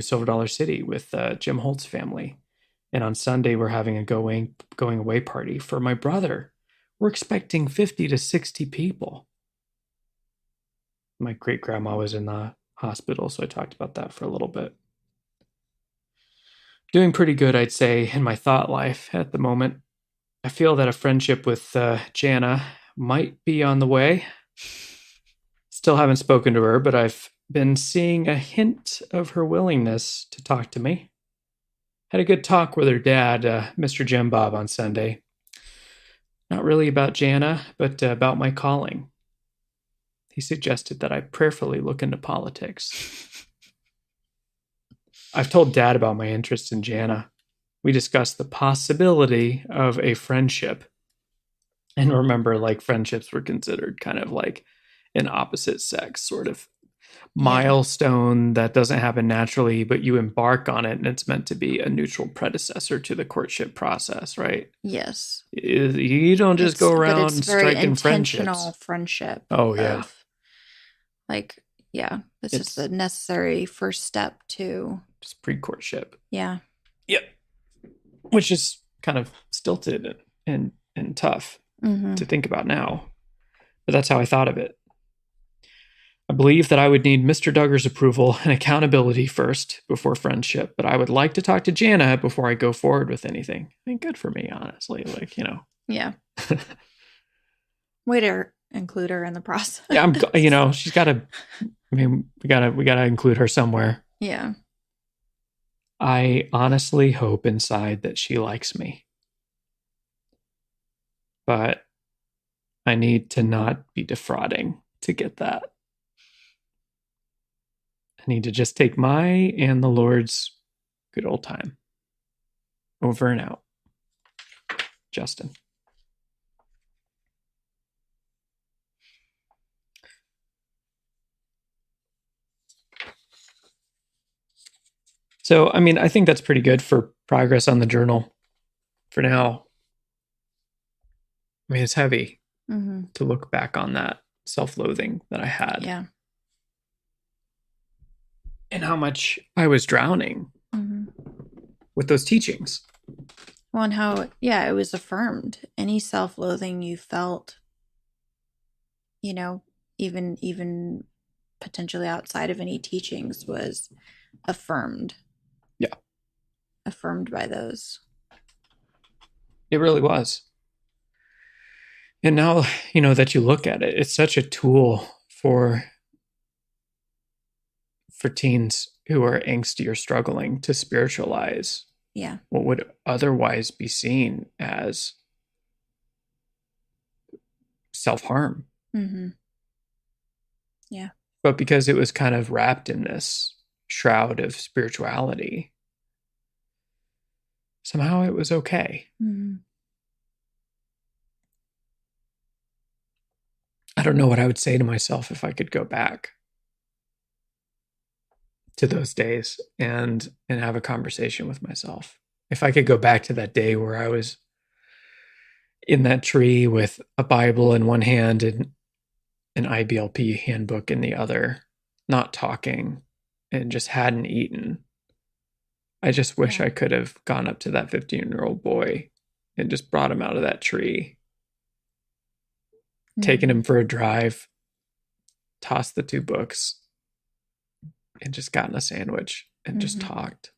A: Silver Dollar City with Jim Holt's family. And on Sunday, we're having a going away party for my brother. We're expecting 50 to 60 people. My great grandma was in the hospital, so I talked about that for a little bit. Doing pretty good, I'd say, in my thought life at the moment. I feel that a friendship with Jana might be on the way. Still haven't spoken to her, but I've been seeing a hint of her willingness to talk to me. Had a good talk with her dad, Mr. Jim Bob, on Sunday. Not really about Jana, but about my calling. He suggested that I prayerfully look into politics. I've told Dad about my interest in Jana. we discussed the possibility of a friendship. And remember, like, friendships were considered kind of like an opposite sex sort of milestone that doesn't happen naturally, but you embark on it, and it's meant to be a neutral predecessor to the courtship process, right?
B: Yes.
A: You don't just go around striking friendships.
B: Friendship.
A: Oh, yeah.
B: Like, yeah, this is the necessary first step to
A: just pre-courtship.
B: Yeah.
A: Yep. Which is kind of stilted and tough to think about now. But that's how I thought of it. I believe that I would need Mr. Duggar's approval and accountability first before friendship, but I would like to talk to Jana before I go forward with anything. I mean, good for me, honestly. Like,
B: Yeah. Way to include her in the process.
A: Yeah, she's got to. I mean, we gotta include her somewhere.
B: Yeah.
A: I honestly hope inside that she likes me, but I need to not be defrauding to get that. I need to just take my and the Lord's good old time. Over and out. Justin. So, I mean, I think that's pretty good for progress on the journal for now. I mean, it's heavy to look back on that self-loathing that I had.
B: Yeah.
A: And how much I was drowning with those teachings.
B: Well, and how, it was affirmed. Any self-loathing you felt, even potentially outside of any teachings was affirmed.
A: Yeah.
B: Affirmed by those.
A: It really was. And now, that you look at it, it's such a tool for teens who are angsty or struggling to spiritualize what would otherwise be seen as self-harm.
B: Yeah.
A: But because it was kind of wrapped in this shroud of spirituality, somehow it was okay. I don't know what I would say to myself if I could go back to those days and have a conversation with myself. If I could go back to that day where I was in that tree with a Bible in one hand and an IBLP handbook in the other, not talking and just hadn't eaten. I just wish I could have gone up to that 15-year-old boy and just brought him out of that tree, taken him for a drive, tossed the 2 books, and just gotten a sandwich and just talked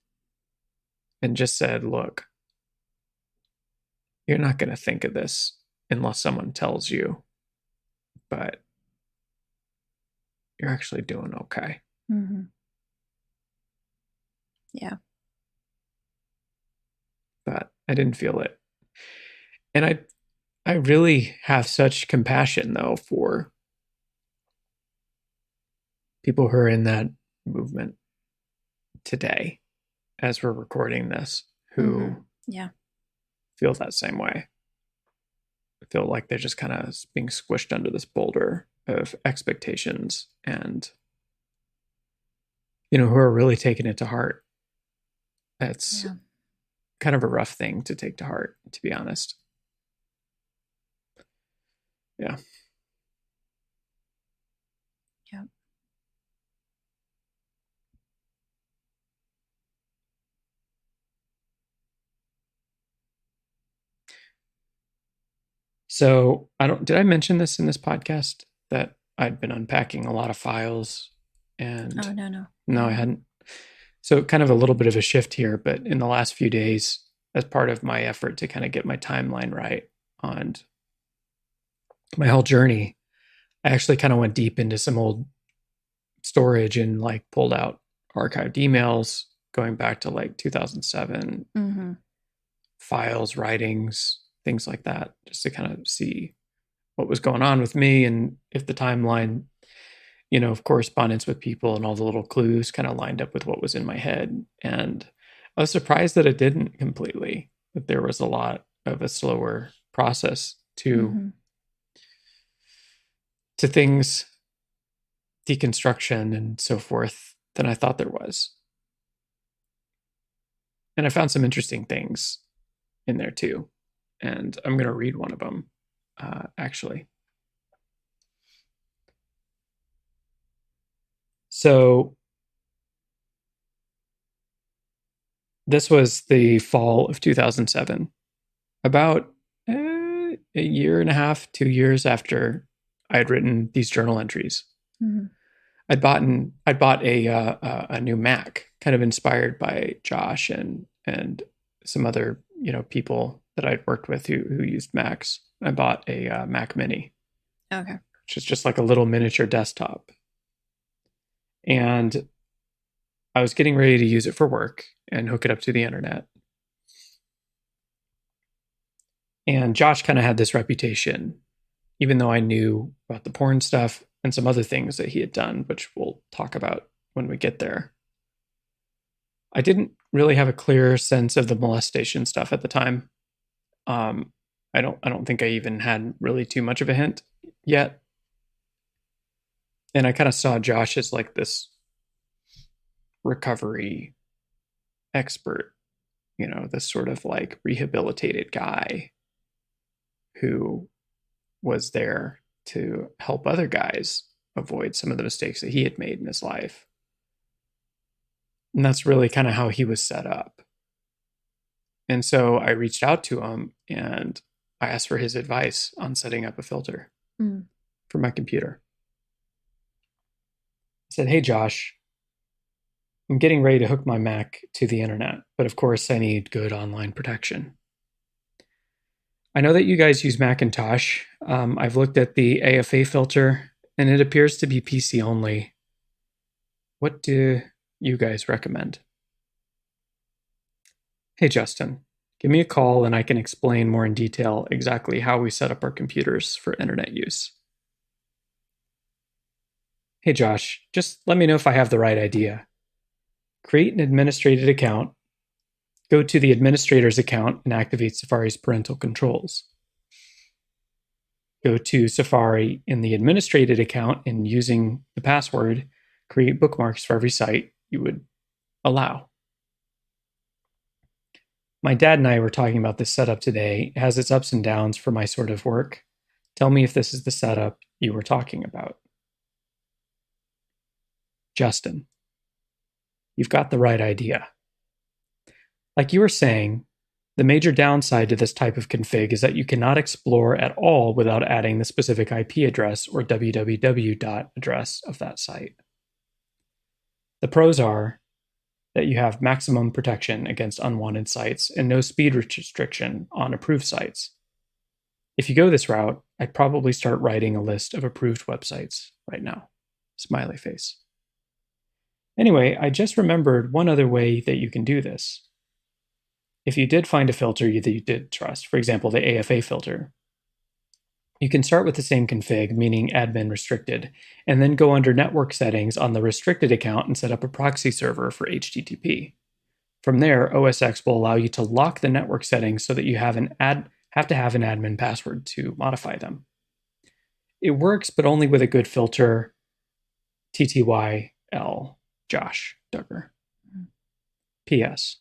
A: and just said, look, you're not going to think of this unless someone tells you, but you're actually doing okay.
B: Yeah.
A: But I didn't feel it. And I really have such compassion, though, for people who are in that movement today, as we're recording this, who feel that same way. Feel like they're just kind of being squished under this boulder of expectations and, who are really taking it to heart. That's kind of a rough thing to take to heart, to be honest. Yeah.
B: Yeah.
A: So did I mention this in this podcast that I'd been unpacking a lot of files and No, I hadn't. So kind of a little bit of a shift here, but in the last few days, as part of my effort to kind of get my timeline right on my whole journey, I actually kind of went deep into some old storage and like pulled out archived emails going back to like 2007, files, writings, things like that, just to kind of see what was going on with me and if the timeline, of correspondence with people and all the little clues kind of lined up with what was in my head. And I was surprised that it didn't completely, that there was a lot of a slower process to things, deconstruction and so forth, than I thought there was. And I found some interesting things in there too. And I'm going to read one of them, actually. So this was the fall of 2007, about a year and a half, 2 years after I had written these journal entries. I'd bought a new Mac, kind of inspired by Josh and some other people that I'd worked with who used Macs. I bought a Mac Mini, which is just like a little miniature desktop, and I was getting ready to use it for work and hook it up to the internet. And Josh kind of had this reputation, even though I knew about the porn stuff and some other things that he had done, which we'll talk about when we get there. I didn't really have a clear sense of the molestation stuff at the time. I don't think I even had really too much of a hint yet. And I kind of saw Josh as like this recovery expert, this sort of like rehabilitated guy who was there to help other guys avoid some of the mistakes that he had made in his life. And that's really kind of how he was set up. And so I reached out to him and I asked for his advice on setting up a filter for my computer. I said, "Hey, Josh, I'm getting ready to hook my Mac to the internet, but of course I need good online protection. I know that you guys use Macintosh. I've looked at the AFA filter and it appears to be PC only. What do you guys recommend?" "Hey, Justin, give me a call and I can explain more in detail exactly how we set up our computers for internet use." "Hey, Josh, just let me know if I have the right idea. Create an administrated account, go to the administrator's account and activate Safari's parental controls. Go to Safari in the administrated account and using the password, create bookmarks for every site you would allow." My dad and I were talking about this setup today. It has its ups and downs for my sort of work. Tell me if this is the setup you were talking about. "Justin, you've got the right idea. Like you were saying, the major downside to this type of config is that you cannot explore at all without adding the specific IP address or www address of that site. The pros are that you have maximum protection against unwanted sites and no speed restriction on approved sites. If you go this route, I'd probably start writing a list of approved websites right now." Smiley face. "Anyway, I just remembered one other way that you can do this. If you did find a filter that you did trust, for example, the AFA filter, you can start with the same config, meaning admin restricted, and then go under network settings on the restricted account and set up a proxy server for HTTP. From there, OS X will allow you to lock the network settings so that you have to have an admin password to modify them. It works, but only with a good filter. TTYL, Josh Duggar. PS.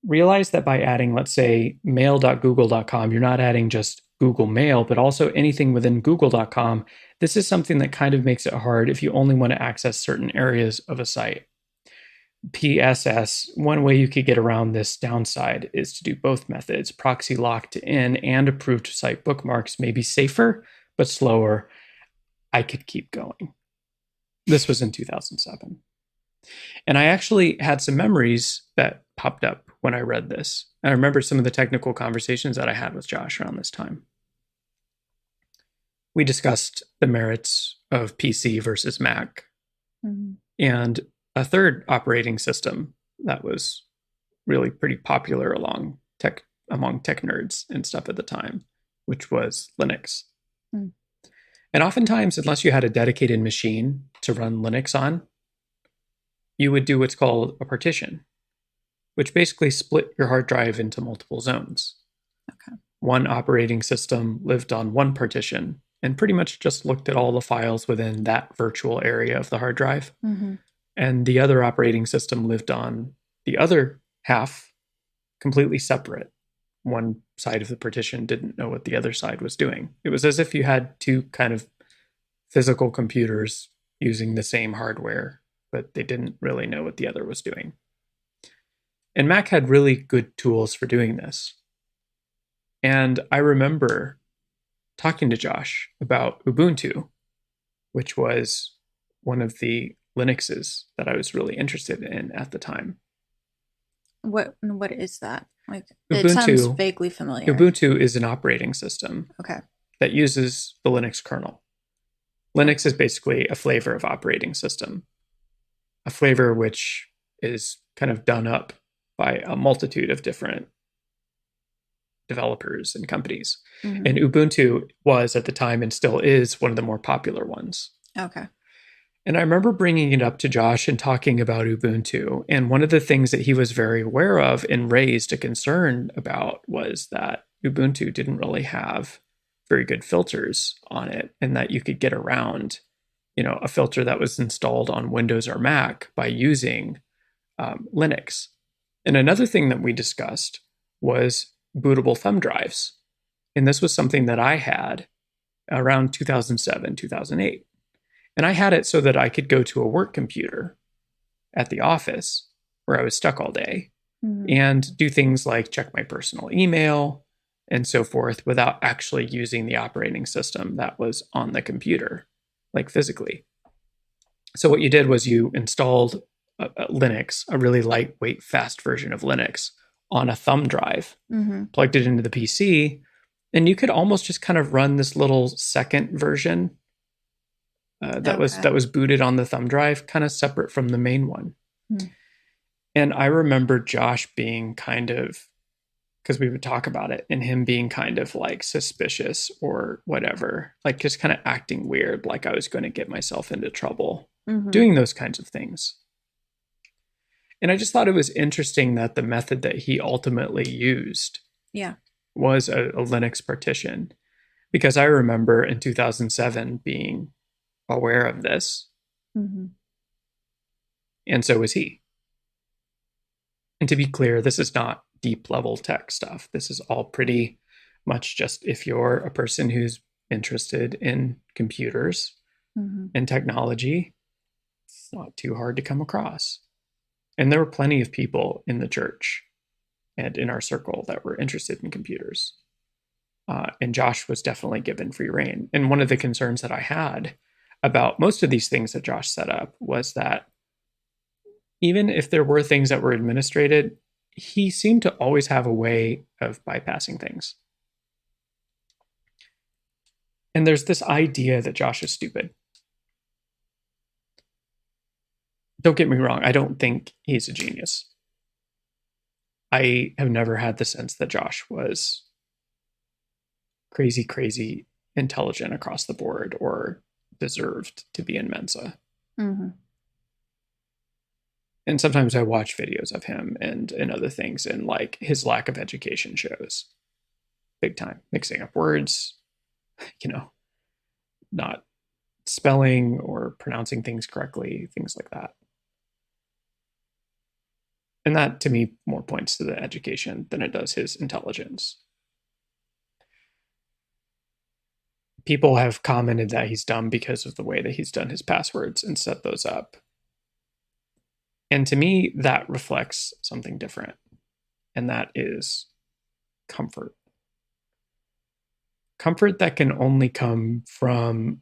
A: Realize that by adding, let's say, mail.google.com, you're not adding just Google Mail, but also anything within google.com. This is something that kind of makes it hard if you only want to access certain areas of a site. PSS, one way you could get around this downside is to do both methods. Proxy locked in and approved site bookmarks may be safer, but slower. I could keep going." This was in 2007. And I actually had some memories that popped up when I read this. I remember some of the technical conversations that I had with Josh around this time. We discussed the merits of PC versus Mac and a third operating system that was really pretty popular among tech nerds and stuff at the time, which was Linux. And oftentimes, unless you had a dedicated machine to run Linux on, you would do what's called a partition. which basically split your hard drive into multiple zones.
B: Okay.
A: One operating system lived on one partition and pretty much just looked at all the files within that virtual area of the hard drive.
B: Mm-hmm.
A: And the other operating system lived on the other half, completely separate. One side of the partition didn't know what the other side was doing. It was as if you had two kind of physical computers using the same hardware, but they didn't really know what the other was doing. And Mac had really good tools for doing this. And I remember talking to Josh about Ubuntu, which was one of the Linuxes that I was really interested in at the time.
B: What is that? Like, it sounds vaguely familiar.
A: Ubuntu is an operating system that uses the Linux kernel. Linux is basically a flavor of operating system, a flavor which is kind of done up by a multitude of different developers and companies. Mm-hmm. And Ubuntu was at the time and still is one of the more popular ones.
B: Okay.
A: And I remember bringing it up to Josh and talking about Ubuntu. And one of the things that he was very aware of and raised a concern about was that Ubuntu didn't really have very good filters on it, and that you could get around, a filter that was installed on Windows or Mac by using Linux. And another thing that we discussed was bootable thumb drives. And this was something that I had around 2007, 2008. And I had it so that I could go to a work computer at the office where I was stuck all day and do things like check my personal email and so forth without actually using the operating system that was on the computer, like physically. So what you did was you installed Linux, a really lightweight, fast version of Linux, on a thumb drive, plugged it into the PC, and you could almost just kind of run this little second version that was booted on the thumb drive, kind of separate from the main one. And I remember Josh being kind of, because we would talk about it, and him being kind of like suspicious or whatever, like just kind of acting weird, like I was going to get myself into trouble doing those kinds of things. And I just thought it was interesting that the method that he ultimately used was a Linux partition, because I remember in 2007 being aware of this. And so was he. And to be clear, this is not deep level tech stuff. This is all pretty much just if you're a person who's interested in computers and technology, it's not too hard to come across. And there were plenty of people in the church and in our circle that were interested in computers. And Josh was definitely given free rein. And one of the concerns that I had about most of these things that Josh set up was that even if there were things that were administrated, he seemed to always have a way of bypassing things. And there's this idea that Josh is stupid. Don't get me wrong, I don't think he's a genius. I have never had the sense that Josh was crazy intelligent across the board or deserved to be in Mensa. And sometimes I watch videos of him and other things, and like his lack of education shows big time, mixing up words, not spelling or pronouncing things correctly, things like that. And that to me more points to the education than it does his intelligence. People have commented that he's dumb because of the way that he's done his passwords and set those up. And to me, that reflects something different. And that is comfort. Comfort that can only come from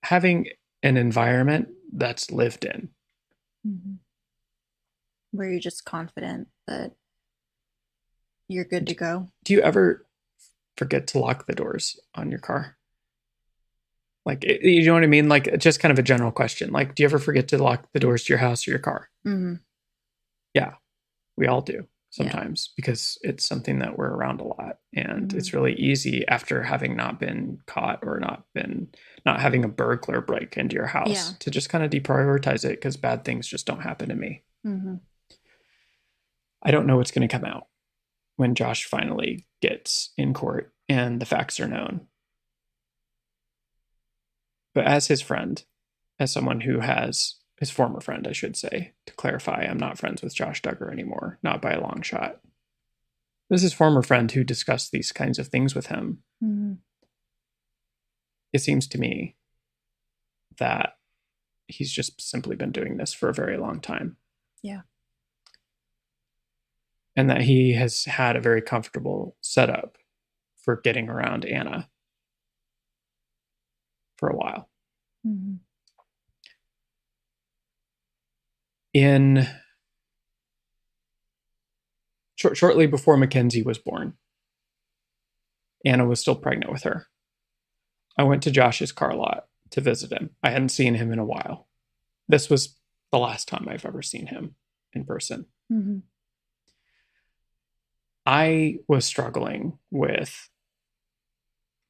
A: having an environment that's lived in.
B: Where you're just confident that you're good to go.
A: Do you ever forget to lock the doors on your car? Like, you know what I mean? Like, just kind of a general question. Like, do you ever forget to lock the doors to your house or your car? Yeah, we all do sometimes because it's something that we're around a lot. And it's really easy after having not been caught or not having a burglar break into your house to just kind of deprioritize it because bad things just don't happen to me. I don't know what's going to come out when Josh finally gets in court and the facts are known. But as his friend, as someone who has his former friend, I should say, to clarify, I'm not friends with Josh Duggar anymore, not by a long shot. This is his former friend who discussed these kinds of things with him. Mm-hmm. It seems to me that he's just simply been doing this for a very long time.
B: Yeah.
A: And that he has had a very comfortable setup for getting around Anna for a while. Mm-hmm. Shortly before Mackenzie was born, Anna was still pregnant with her. I went to Josh's car lot to visit him. I hadn't seen him in a while. This was the last time I've ever seen him in person. Mm-hmm. I was struggling with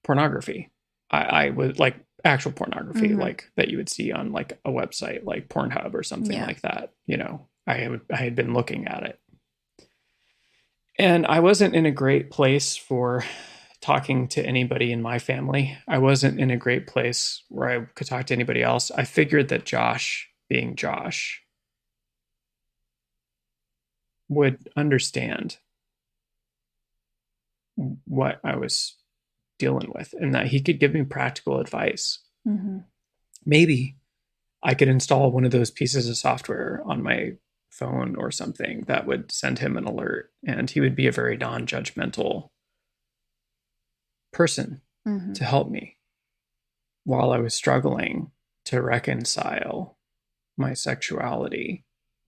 A: pornography. I was like actual pornography, mm-hmm. like that you would see on like a website like Pornhub or something like that. You know, I had been looking at it. And I wasn't in a great place for talking to anybody in my family. I wasn't in a great place where I could talk to anybody else. I figured that Josh, being Josh, would understand what I was dealing with and that he could give me practical advice. Mm-hmm. Maybe I could install one of those pieces of software on my phone or something that would send him an alert, and he would be a very non-judgmental person mm-hmm. to help me while I was struggling to reconcile my sexuality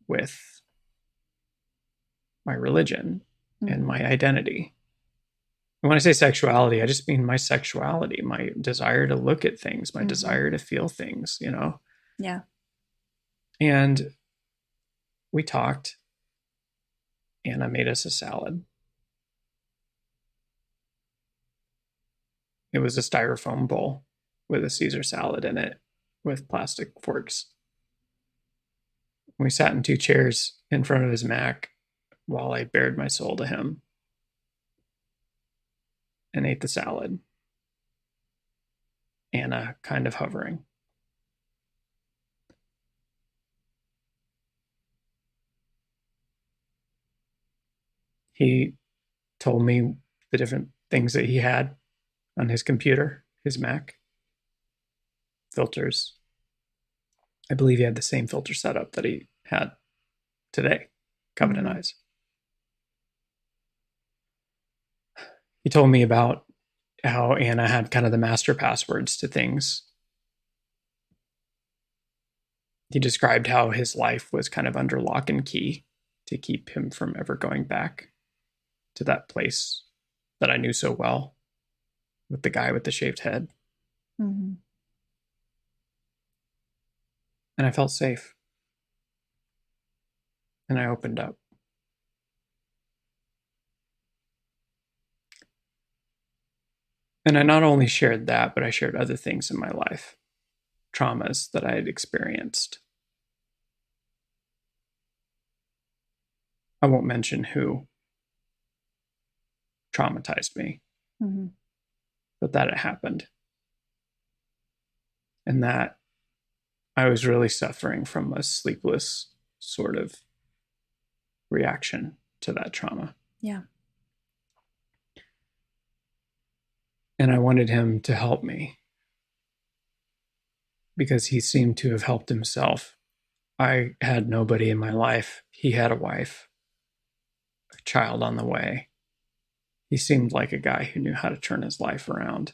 A: with my religion mm-hmm. and my identity. And when I say sexuality, I just mean my sexuality, my desire to look at things, my mm-hmm. desire to feel things, you know?
B: Yeah.
A: And we talked. Anna made us a salad. It was a styrofoam bowl with a Caesar salad in it with plastic forks. We sat in 2 chairs in front of his Mac while I bared my soul to him and ate the salad. Anna kind of hovering. He told me the different things that he had on his computer, his Mac. Filters. I believe he had the same filter setup that he had today, Covenant mm-hmm. Eyes. He told me about how Anna had kind of the master passwords to things. He described how his life was kind of under lock and key to keep him from ever going back to that place that I knew so well with the guy with the shaved head. Mm-hmm. And I felt safe. And I opened up. And I not only shared that, but I shared other things in my life, traumas that I had experienced. I won't mention who traumatized me, mm-hmm. but that it happened. And that I was really suffering from a sleepless sort of reaction to that trauma.
B: Yeah.
A: And I wanted him to help me because he seemed to have helped himself. I had nobody in my life. He had a wife, a child on the way. He seemed like a guy who knew how to turn his life around.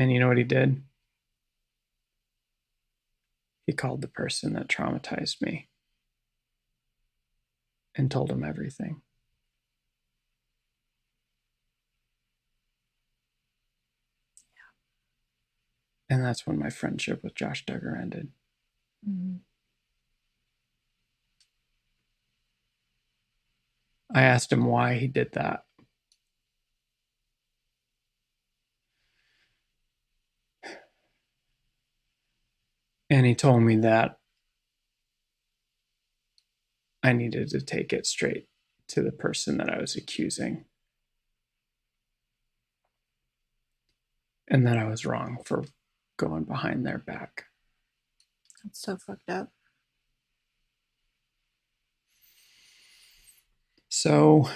A: And you know what he did? He called the person that traumatized me and told him everything. And that's when my friendship with Josh Duggar ended. Mm-hmm. I asked him why he did that. And he told me that I needed to take it straight to the person that I was accusing. And that I was wrong for going behind their back.
B: That's so fucked up.
A: So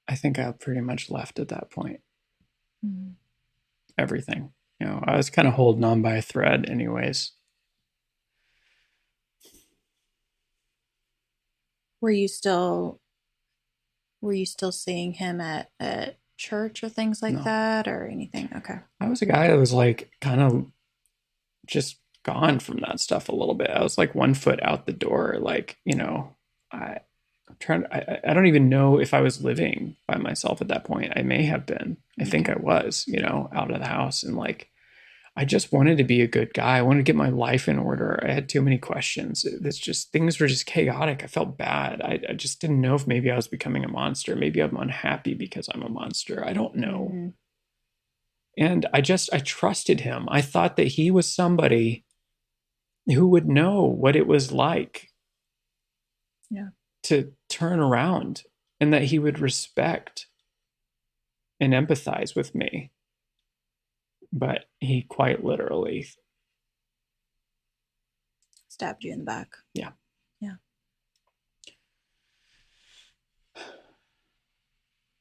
A: I think I pretty much left at that point. Mm-hmm. Everything. I was kind of holding on by a thread anyways.
B: Were you still seeing him at church or things like that or anything? Okay.
A: I was a guy that was like kind of just gone from that stuff a little bit. I was like 1 foot out the door. Like, I don't even know if I was living by myself at that point. I may have been. I think I was, out of the house. And like, I just wanted to be a good guy. I wanted to get my life in order. I had too many questions. Things were just chaotic. I felt bad. I just didn't know if maybe I was becoming a monster. Maybe I'm unhappy because I'm a monster. I don't know. Mm-hmm. And I trusted him. I thought that he was somebody who would know what it was like to turn around, and that he would respect and empathize with me. But he quite literally
B: stabbed you in the back.
A: Yeah.
B: Yeah.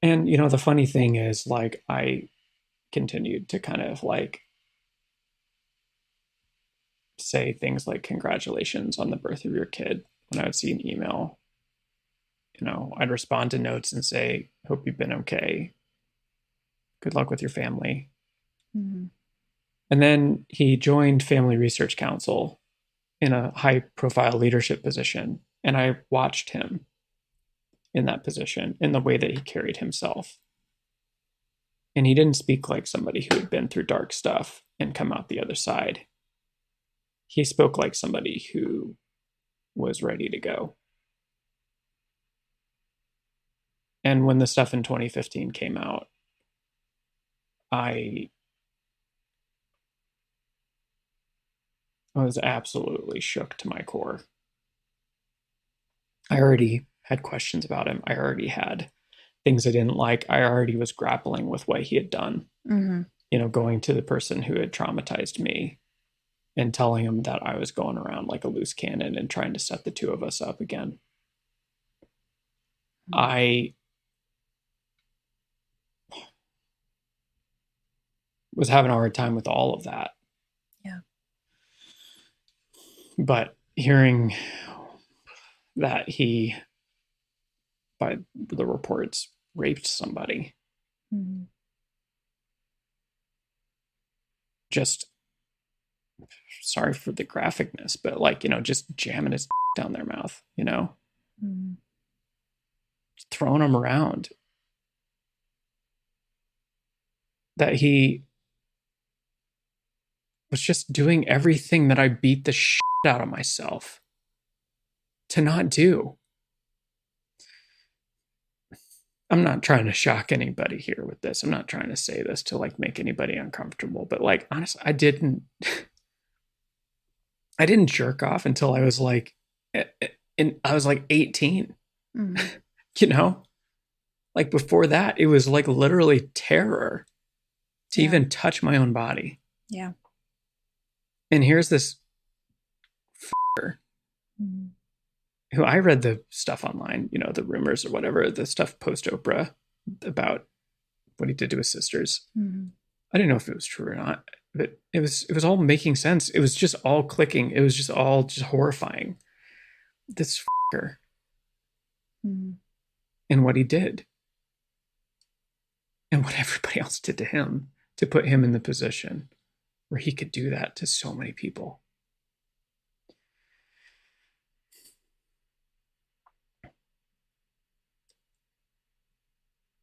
A: And, the funny thing is, like, I continued to kind of like say things like, congratulations on the birth of your kid. When I would see an email, I'd respond to notes and say, hope you've been okay. Good luck with your family. Mm-hmm. And then he joined Family Research Council in a high profile leadership position. And I watched him in that position, in the way that he carried himself. And he didn't speak like somebody who had been through dark stuff and come out the other side. He spoke like somebody who was ready to go. And when the stuff in 2015 came out, I was absolutely shook to my core. I already had questions about him. I already had things I didn't like. I already was grappling with what he had done. Mm-hmm. Going to the person who had traumatized me and telling him that I was going around like a loose cannon and trying to set the two of us up again. Mm-hmm. I was having a hard time with all of that.
B: Yeah.
A: But hearing that he, by the reports, raped somebody, mm-hmm. just, sorry for the graphicness, but like, just jamming his down their mouth, mm-hmm. throwing them around. That he was just doing everything that I beat the shit out of myself to not do. I'm not trying to shock anybody here with this. I'm not trying to say this to like make anybody uncomfortable, but like, honestly, I didn't jerk off until I was like, I was like 18, mm-hmm. Like before that, it was like literally terror to even touch my own body.
B: Yeah.
A: And here's this mm-hmm. who I read the stuff online, the rumors or whatever, the stuff post Oprah about what he did to his sisters. Mm-hmm. I didn't know if it was true or not, but it was all making sense. It was just all clicking. It was just all just horrifying. This mm-hmm. and what he did and what everybody else did to him to put him in the position where he could do that to so many people.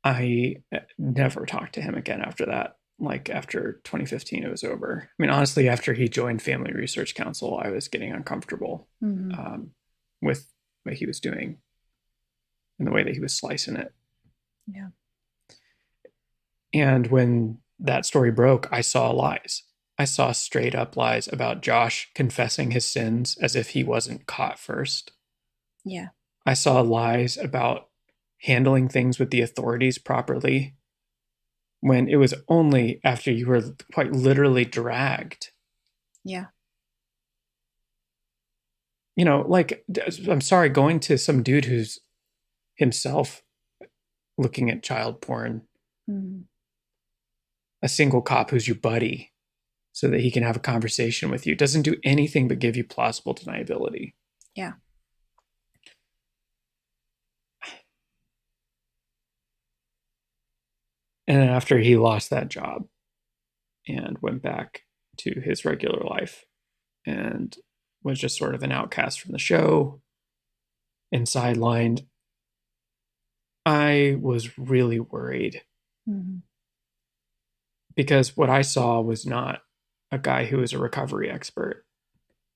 A: I never talked to him again after that. Like after 2015, it was over. I mean, honestly, after he joined Family Research Council, I was getting uncomfortable mm-hmm. With what he was doing and the way that he was slicing it.
B: Yeah.
A: And when that story broke, I saw lies. I saw straight up lies about Josh confessing his sins as if he wasn't caught first.
B: Yeah.
A: I saw lies about handling things with the authorities properly when it was only after you were quite literally dragged.
B: Yeah.
A: You know, like, I'm sorry, going to some dude who's himself looking at child porn, a single cop who's your buddy, so that he can have a conversation with you, doesn't do anything but give you plausible deniability.
B: Yeah.
A: And after he lost that job and went back to his regular life and was just sort of an outcast from the show and sidelined, I was really worried. Because what I saw was not a guy who was a recovery expert.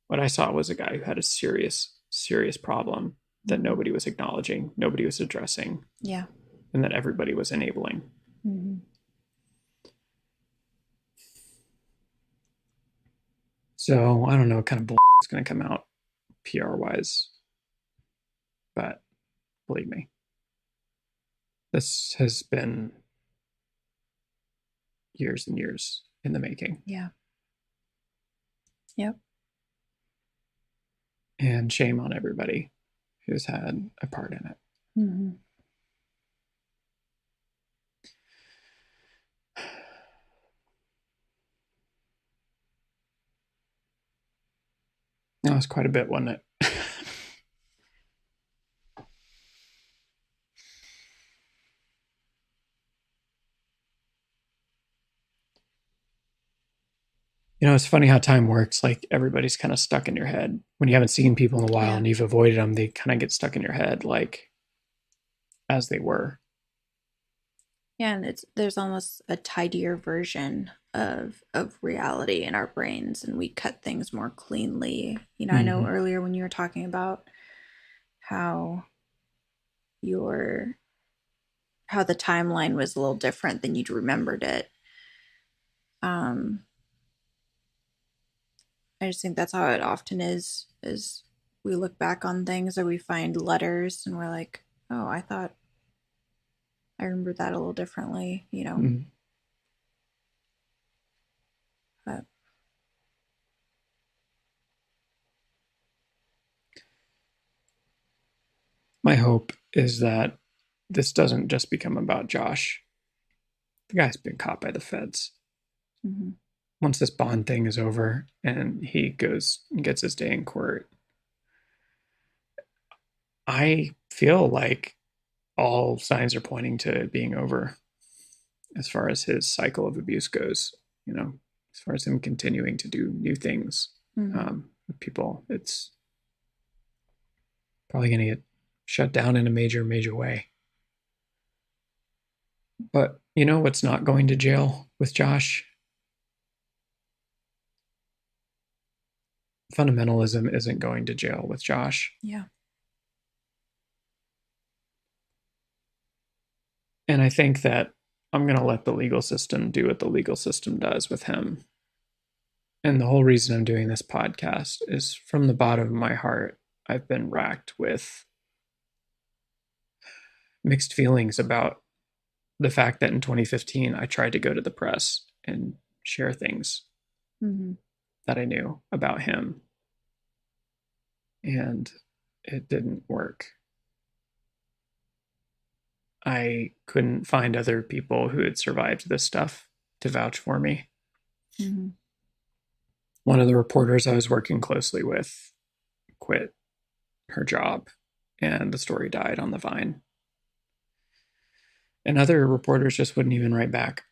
A: What I saw was a guy who had a serious, serious problem that nobody was acknowledging, nobody was addressing.
B: Yeah.
A: And that everybody was enabling. So I don't know what kind of bull is going to come out PR wise. But believe me, this has been years and years in the making.
B: Yeah. Yep.
A: And shame on everybody who's had a part in it. That was quite a bit, wasn't it? You know, it's funny how time works. Like, everybody's kind of stuck in your head. When you haven't seen people in a while and you've avoided them, they kind of get stuck in your head, like, as they were.
B: Yeah, and there's almost a tidier version of reality in our brains, and we cut things more cleanly. You know, I know earlier when you were talking about how the timeline was a little different than you'd remembered it. I just think that's how it often is we look back on things or we find letters and we're like, oh, I thought I remember that a little differently, you know. But
A: my hope is that this doesn't just become about Josh. The guy's been caught by the feds. Once this bond thing is over and he goes and gets his day in court, I feel like all signs are pointing to it being over as far as his cycle of abuse goes. You know, as far as him continuing to do new things with people, it's probably going to get shut down in a major, major way. But you know what's not going to jail with Josh? Fundamentalism isn't going to jail with Josh.
B: Yeah.
A: And I think that I'm going to let the legal system do what the legal system does with him. And the whole reason I'm doing this podcast is from the bottom of my heart, I've been racked with mixed feelings about the fact that in 2015, I tried to go to the press and share things that I knew about him. And it didn't work. I couldn't find other people who had survived this stuff to vouch for me. One of the reporters I was working closely with quit her job, and the story died on the vine. And other reporters just wouldn't even write back.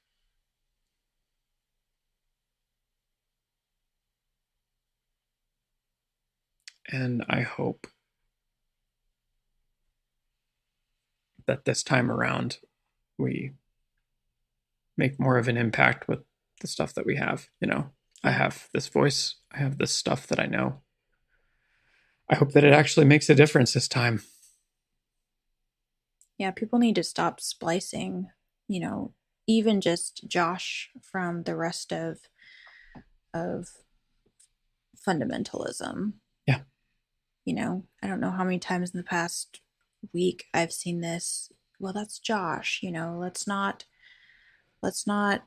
A: And I hope that this time around we make more of an impact with the stuff that we have. You know, I have this voice, I have this stuff that I know. I hope that it actually makes a difference this time.
B: Yeah, people need to stop splicing, you know, even just Josh from the rest of fundamentalism.
A: Yeah.
B: You know, I don't know how many times in the past week I've seen this. Well, that's Josh, you know, let's not,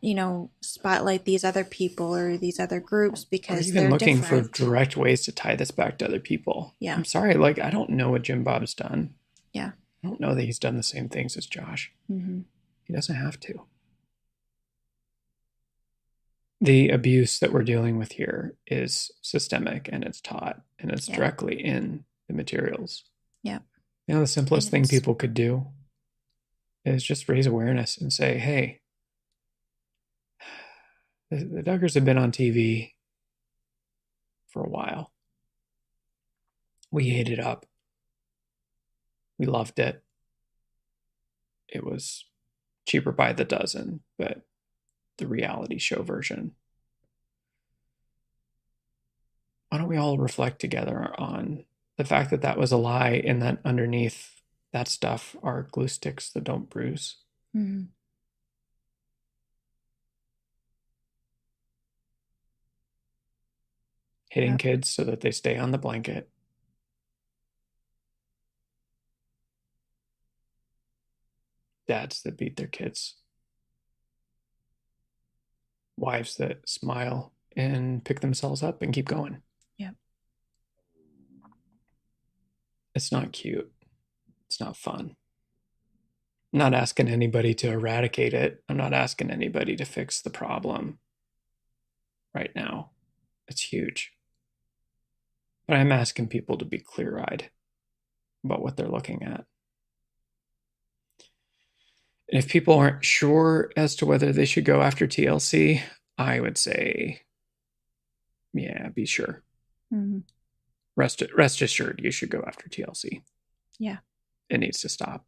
B: you know, spotlight these other people or these other groups because
A: even
B: they're
A: looking
B: different.
A: for direct ways to tie this back to other people.
B: Yeah.
A: I'm sorry, like, I don't know what Jim Bob's done.
B: Yeah.
A: I don't know that he's done the same things as Josh.
B: Mm-hmm.
A: He doesn't have to. The abuse that we're dealing with here is systemic, and it's taught, and it's directly in the materials.
B: Yeah.
A: You know, the simplest thing people could do is just raise awareness and say, hey, the Duggars have been on TV for a while. We ate it up. We loved it. It was cheaper by the dozen, but the reality show version. Why don't we all reflect together on the fact that that was a lie, and that underneath that stuff are glue sticks that don't bruise?
B: Mm-hmm.
A: Hitting kids so that they stay on the blanket. Dads that beat their kids. Wives that smile and pick themselves up and keep going.
B: Yeah.
A: It's not cute. It's not fun. I'm not asking anybody to eradicate it. I'm not asking anybody to fix the problem right now. It's huge. But I'm asking people to be clear-eyed about what they're looking at. And if people aren't sure as to whether they should go after TLC, I would say, yeah, be sure.
B: Mm-hmm.
A: Rest assured, you should go after TLC.
B: Yeah.
A: It needs to stop.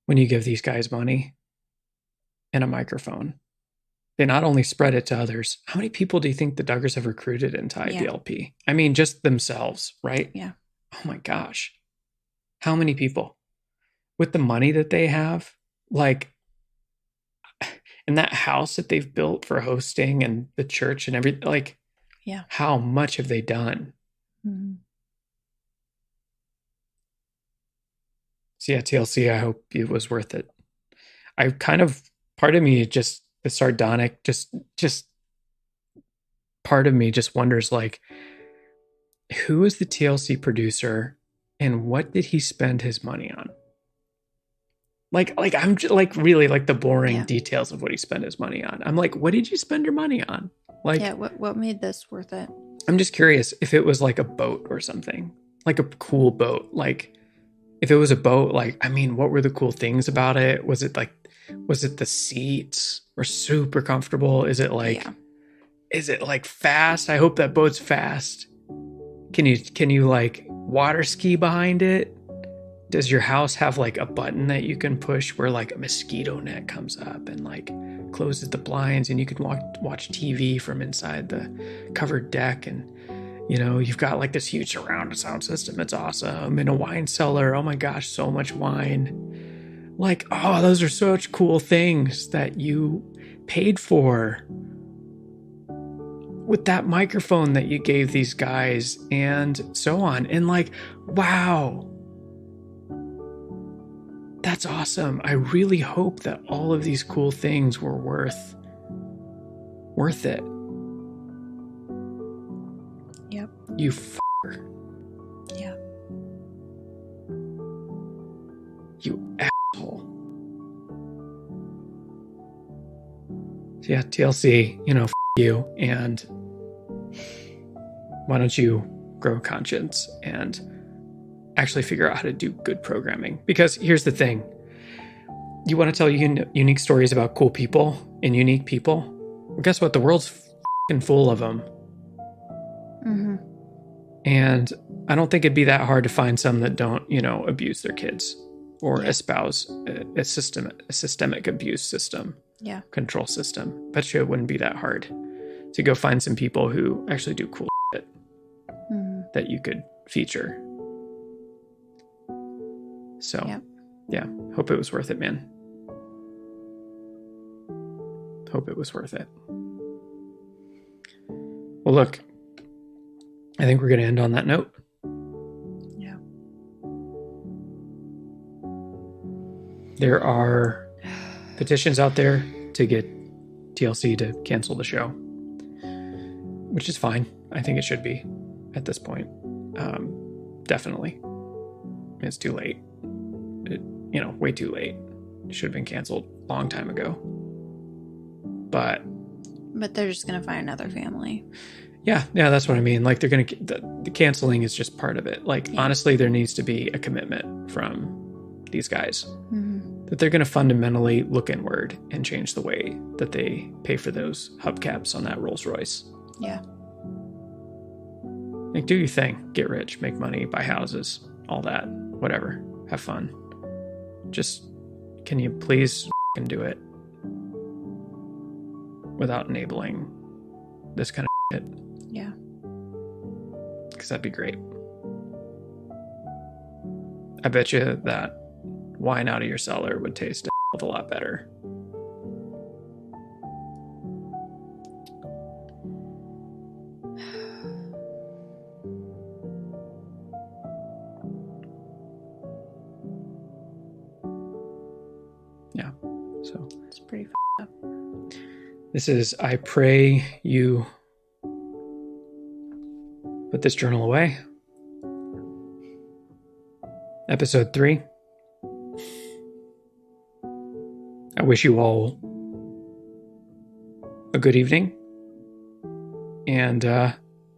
A: When you give these guys money and a microphone, they not only spread it to others. How many people do you think the Duggars have recruited into IDLP? I mean, just themselves, right?
B: Yeah.
A: Oh my gosh. How many people? With the money that they have, like, in that house that they've built for hosting and the church and everything, like,
B: yeah,
A: how much have they done?
B: Mm-hmm.
A: So yeah, TLC, I hope it was worth it. I kind of, part of me, just the sardonic, just part of me just wonders, like, who is the TLC producer and what did he spend his money on? Like I'm just, like, really, like, the boring details of what he spent his money on. I'm like, what did you spend your money on? Like,
B: yeah, what made this worth it?
A: I'm just curious if it was like a boat or something, like a cool boat. Like, if it was a boat, like, I mean, what were the cool things about it? Was it the seats were super comfortable? Is it like fast? I hope that boat's fast. Can you like water ski behind it? Does your house have like a button that you can push where like a mosquito net comes up and like closes the blinds and you can watch TV from inside the covered deck? And, you know, you've got like this huge surround sound system. It's awesome. In a wine cellar. Oh my gosh, so much wine. Like, oh, those are such cool things that you paid for with that microphone that you gave these guys and so on. And like, wow. That's awesome. I really hope that all of these cool things were worth it.
B: Yep.
A: You f***er.
B: Yeah.
A: You asshole. So yeah, TLC, you know, f*** you, and why don't you grow a conscience and actually figure out how to do good programming? Because here's the thing. You want to tell unique stories about cool people and unique people? Well, guess what? The world's f***ing full of them.
B: Mm-hmm.
A: And I don't think it'd be that hard to find some that don't, you know, abuse their kids or espouse a systemic abuse system, control system. Bet you it wouldn't be that hard to go find some people who actually do cool shit that you could feature. So Yeah. Hope it was worth it, man. Hope it was worth it. Well, look, I think we're going to end on that note.
B: Yeah.
A: There are petitions out there to get TLC to cancel the show, which is fine. I think it should be at this point. Definitely. It's too late. Way too late. It should have been canceled a long time ago. But
B: they're just going to find another family.
A: Yeah, that's what I mean. Like, they're going to, the canceling is just part of it. Like, honestly, there needs to be a commitment from these guys that they're going to fundamentally look inward and change the way that they pay for those hubcaps on that Rolls Royce.
B: Yeah.
A: Like, do your thing. Get rich, make money, buy houses, all that. Whatever. Have fun. Just, can you please f***ing do it without enabling this kind of shit?
B: Yeah.
A: Because that'd be great. I bet you that wine out of your cellar would taste a lot better. Yeah. So
B: it's pretty up.
A: This is, I pray you put this journal away. Episode 3. I wish you all a good evening. And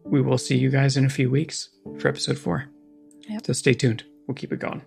A: we will see you guys in a few weeks for episode 4.
B: Yep.
A: So stay tuned. We'll keep it going.